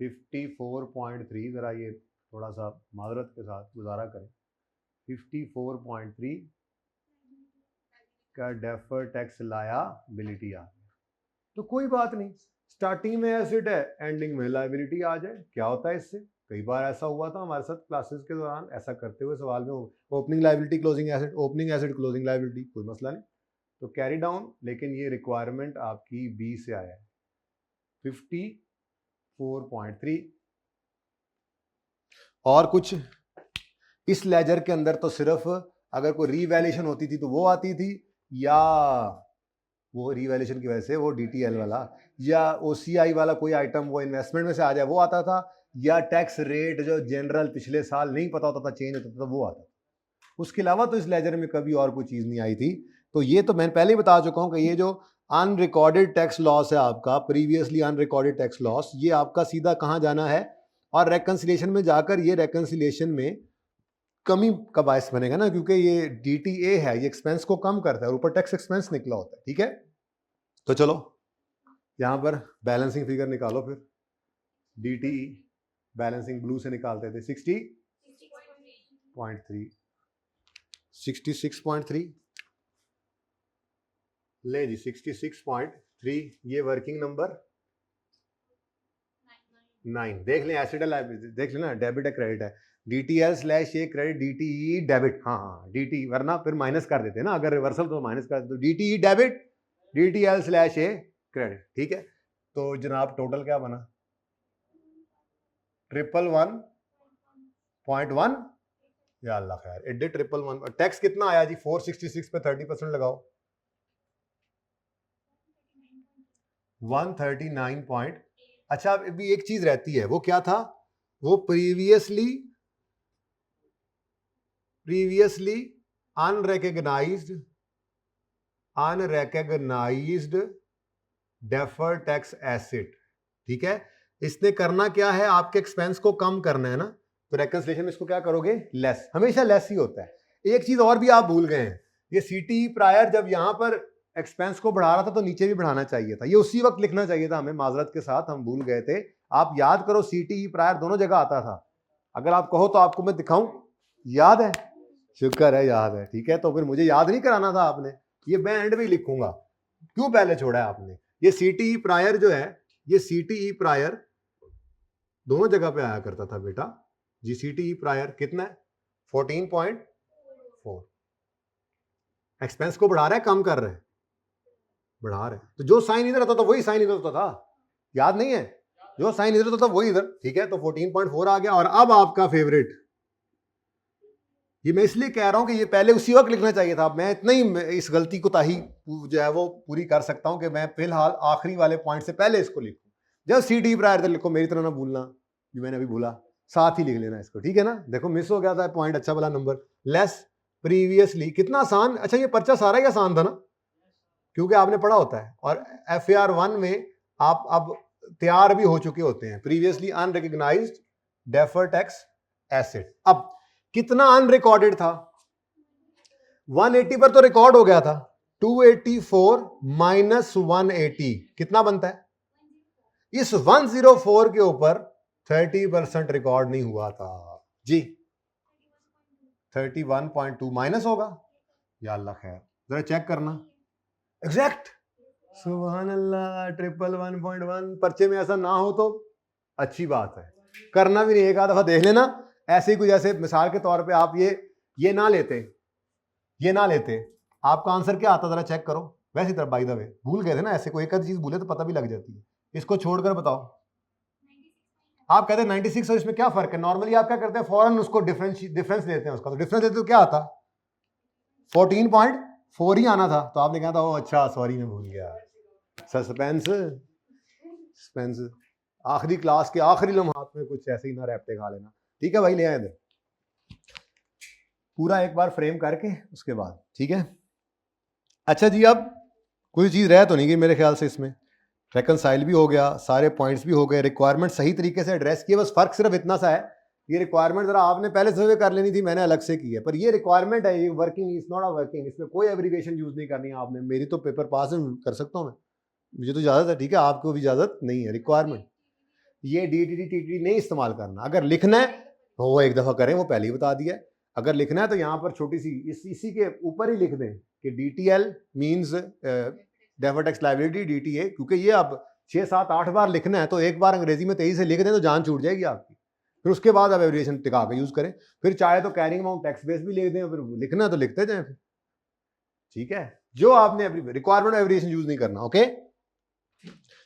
54.3, जरा ये थोड़ा सा माजरत के साथ गुजारा करें, 54.3 का डेफर्ड टैक्स लायबिलिटी आ गया, तो कोई बात नहीं, स्टार्टिंग में एसेट है, एंडिंग में लायबिलिटी आ जाए, क्या होता है इससे, कई बार ऐसा हुआ था हमारे साथ क्लासेस के दौरान, ऐसा करते हुए सवाल में opening liability closing asset, opening asset closing liability, कोई मसला नहीं, तो कैरी डाउन, लेकिन ये रिक्वायरमेंट आपकी बी से आया है, 54.3। और कुछ इस लेजर के अंदर तो सिर्फ अगर कोई रीवैल्यूएशन होती थी तो वो आती थी, या वो रीवैल्यूएशन की वजह से वो DTL वाला या OCI वाला कोई आइटम वो इन्वेस्टमेंट में से आ जाए वो आता था, या टैक्स रेट जो जनरल पिछले साल नहीं पता होता था चेंज होता था वो आता था। उसके अलावा तो इस लेजर में कभी और कोई चीज़ नहीं आई थी। तो ये तो मैंने पहले ही बता चुका हूँ कि ये जो अनरिकॉर्डेड टैक्स लॉस है आपका, प्रीवियसली अनरिकॉर्डेड टैक्स लॉस, ये आपका सीधा कहाँ जाना है, और रेकंसिलिएशन में जाकर ये रेकंसिलिएशन में कमी का बायस बनेगा ना, क्योंकि ये DTA है, ये एक्सपेंस को कम करता है और ऊपर टैक्स एक्सपेंस निकला होता है। ठीक है, तो चलो यहाँ पर बैलेंसिंग फिगर निकालो फिर। DTE बैलेंसिंग ब्लू से निकालते थे 60.3 66.3 ले जी 66.3। ये वर्किंग नंबर 9 देख लें, एसिड देख लेना, डेबिट है क्रेडिट है, DTL/A क्रेडिट, DTE डेबिट, हाँ DT, वरना फिर माइनस कर देते हैं ना, अगर रिवर्सल तो माइनस कर देते, तो DTE डेबिट, DTL/A क्रेडिट। ठीक है, तो जनाब टोटल क्या बना, 111.1, या अल्लाह खैर, इट डिड 111। टैक्स कितना आया जी, 466 पे 30% लगाओ, 139 पॉइंट। अच्छा अभी एक चीज रहती है, वो क्या था, वो प्रीवियसली अनरेकग्नाइज्ड डेफर्ड टैक्स एसेट। ठीक है, इसने करना क्या है, आपके एक्सपेंस को कम करना है ना, तो रेकंसिलिएशन में इसको क्या करोगे, लेस, हमेशा लेस ही होता है। एक चीज और भी आप भूल गए हैं, ये CTE प्रायर जब यहां पर एक्सपेंस को बढ़ा रहा था तो नीचे भी बढ़ाना चाहिए था, ये उसी वक्त लिखना चाहिए था हमें, माजरत के साथ हम भूल गए थे। आप याद करो, CTE प्रायर दोनों जगह आता था, अगर आप कहो तो आपको मैं दिखाऊं, याद है, शुक्र है याद है। ठीक है, तो फिर मुझे याद नहीं कराना था आपने, ये मैं एंड में ही लिखूंगा, क्यों पहले छोड़ा है आपने। ये CTE प्रायर जो है, ये CTE प्रायर दोनों जगह पे आया करता था बेटा जी। CTE प्रायर कितना है, 14.4। एक्सपेंस को बढ़ा रहा है, कम कर रहे हैं, बढ़ा रहे हैं, तो जो साइन इधर होता था वही साइन इधर होता था, याद नहीं है, जो साइन इधर होता था वही इधर। ठीक है, तो 14.4 आ गया। और अब आपका फेवरेट, ये मैं इसलिए कह रहा हूं कि ये पहले उसी वक्त लिखना चाहिए था, मैं इतना ही इस गलती को ताही जो है वो पूरी कर सकता हूं कि मैं फिलहाल आखिरी वाले पॉइंट से पहले इसको लिखूं। जब CTE प्रायर लिखो, मेरी तरह ना भूलना, जो मैंने अभी भूला, साथ ही लिख लेना इसको। ठीक है ना, देखो मिस हो गया था पॉइंट, अच्छा वाला नंबर, लेस प्रीवियसली, कितना आसान। अच्छा ये पर्चा सारा ही आसान था ना, क्योंकि आपने पढ़ा होता है, और FAR 1 में आप अब तैयार भी हो चुके होते हैं, previously unrecognised deferred tax asset. अब कितना अनरिकॉर्डेड था, 180 पर तो रिकॉर्ड हो गया था, 284 माइनस 180 कितना बनता है, इस 104 के ऊपर 30% रिकॉर्ड नहीं हुआ था जी, 31.2 माइनस होगा, या अल्लाह खैर, जरा चेक करना एग्जैक्ट, सुभान अल्लाह, 111.1। पर्चे में ऐसा ना हो तो अच्छी बात है, करना भी नहीं, एक आध दफा देख लेना। ऐसे ही कुछ, जैसे मिसाल के तौर पे आप ये ना लेते, आपका आंसर क्या आता, जरा चेक करो। वैसे तरह बाय द वे भूल गए थे ना, ऐसे कोई एक चीज भूले तो पता भी लग जाती है। इसको छोड़कर बताओ, आप कहते हैं 96 और इसमें क्या फर्क है। नॉर्मली आप क्या करते हैं, फौरन उसको डिफरेंस लेते हैं उसका, तो डिफरेंस लेते तो क्या आता, 14.4 ही आना था, तो आपने कहा था ओ अच्छा सॉरी मैं भूल गया। सस्पेंस आखिरी क्लास के आखिरी लम्हात में कुछ ऐसे ही ना रैपटे खा लेना। ठीक है भाई, ले आए दे पूरा एक बार फ्रेम करके उसके बाद। ठीक है, अच्छा जी, अब कोई चीज़ रह तो नहीं गई मेरे ख्याल से, इसमें रेकनसाइल भी हो गया, सारे पॉइंट्स भी हो गए, रिक्वायरमेंट सही तरीके से एड्रेस किए। बस फर्क सिर्फ इतना सा है, ये रिक्वायरमेंट जरा आपने पहले सर्वे कर लेनी थी, मैंने अलग से की है, पर ये रिक्वायरमेंट है, ये working is not a working, इसमें कोई एब्रीविएशन यूज नहीं करनी है आपने। मेरी तो पेपर पास कर सकता हूँ मैं, मुझे तो इजाज़त है, ठीक है, आपको भी इजाज़त नहीं है। रिक्वायरमेंट ये DTD TTD नहीं इस्तेमाल करना, अगर लिखना है तो वो एक दफ़ा करें, वो पहले ही बता दिया है। अगर लिखना है तो यहाँ पर छोटी सी इसी के ऊपर ही लिख दें कि DTL means deferred tax liability, DTA, क्योंकि ये अब 6, 7, 8 बार लिखना है, तो एक बार अंग्रेजी में 23 से लिख दें तो जान छूट जाएगी आपकी। फिर उसके बाद आप एब्रिविएशन टिका के यूज़ करें, फिर चाहे तो कैरिंग अमाउंट टैक्स बेस भी लिख दें, फिर लिखना है तो लिखते जाएं फिर। ठीक है, जो आपने रिक्वायरमेंट एब्रिविएशन यूज़ नहीं करना। ओके,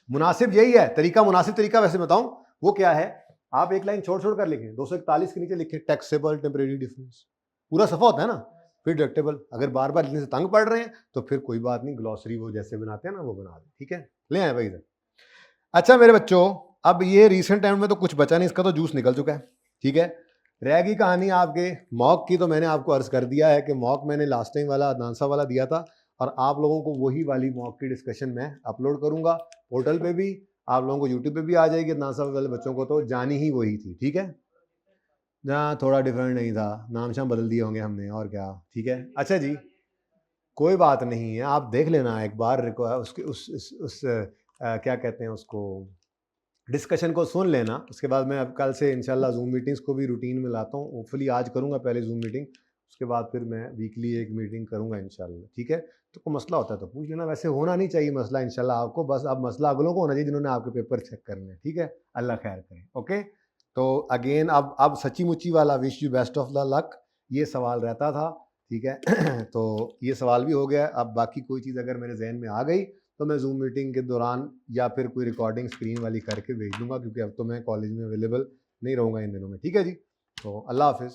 मुनासिब यही है तरीका, मुनासिब तरीका वैसे बताऊं वो क्या है, आप एक लाइन छोड़ छोड़ कर लिखें, 241 के नीचे लिखें टैक्सेबल टेम्परेरी डिफरेंस, पूरा सफा होता है ना, फिर डिडक्टेबल। अगर बार बार लिखने से तंग पड़ रहे हैं तो फिर कोई बात नहीं, ग्लॉसरी वो जैसे बनाते हैं ना वो बना दें, ठीक है। ले आए भाई इधर। अच्छा मेरे बच्चों, अब ये रिसेंट टाइम में तो कुछ बचा नहीं, इसका तो जूस निकल चुका है, ठीक है। रह गई कहानी आपके मॉक की, तो मैंने आपको अर्ज कर दिया है कि मॉक मैंने लास्ट टाइम वाला नानसा वाला दिया था, और आप लोगों को वही वाली मॉक की डिस्कशन मैं अपलोड करूंगा पोर्टल पे भी, आप लोगों को यूट्यूब पे भी आ जाएगी। नानसा वाले बच्चों को तो जानी ही वही थी, ठीक है। जहाँ थोड़ा डिफरेंट नहीं था, नाम शाम बदल दिए होंगे हमने, और क्या, ठीक है। अच्छा जी, कोई बात नहीं है, आप देख लेना एक बार उसके उस क्या कहते हैं उसको, डिस्कशन को सुन लेना। उसके बाद मैं अब कल से इंशाल्लाह जूम मीटिंग्स को भी रूटीन में लाता हूँ, होपफुली आज करूँगा पहले जूम मीटिंग, उसके बाद फिर मैं वीकली एक मीटिंग करूँगा इंशाल्लाह, ठीक है। तो कोई मसला होता है तो पूछ लेना, वैसे होना नहीं चाहिए मसला इंशाल्लाह आपको, बस अब मसला अगलों को होना चाहिए जिन्होंने आपके पेपर चेक करने हैं, ठीक है। अल्लाह खैर करे, ओके। तो अगेन अब सच्ची मुच्ची वाला wish you best of the luck, ये सवाल रहता था, ठीक है। तो ये सवाल भी हो गया। अब बाकी कोई चीज़ अगर मेरे जहन में आ गई तो मैं जूम मीटिंग के दौरान या फिर कोई रिकॉर्डिंग स्क्रीन वाली करके भेज दूंगा, क्योंकि अब तो मैं कॉलेज में अवेलेबल नहीं रहूँगा इन दिनों में, ठीक है जी। तो अल्लाह हाफिज़।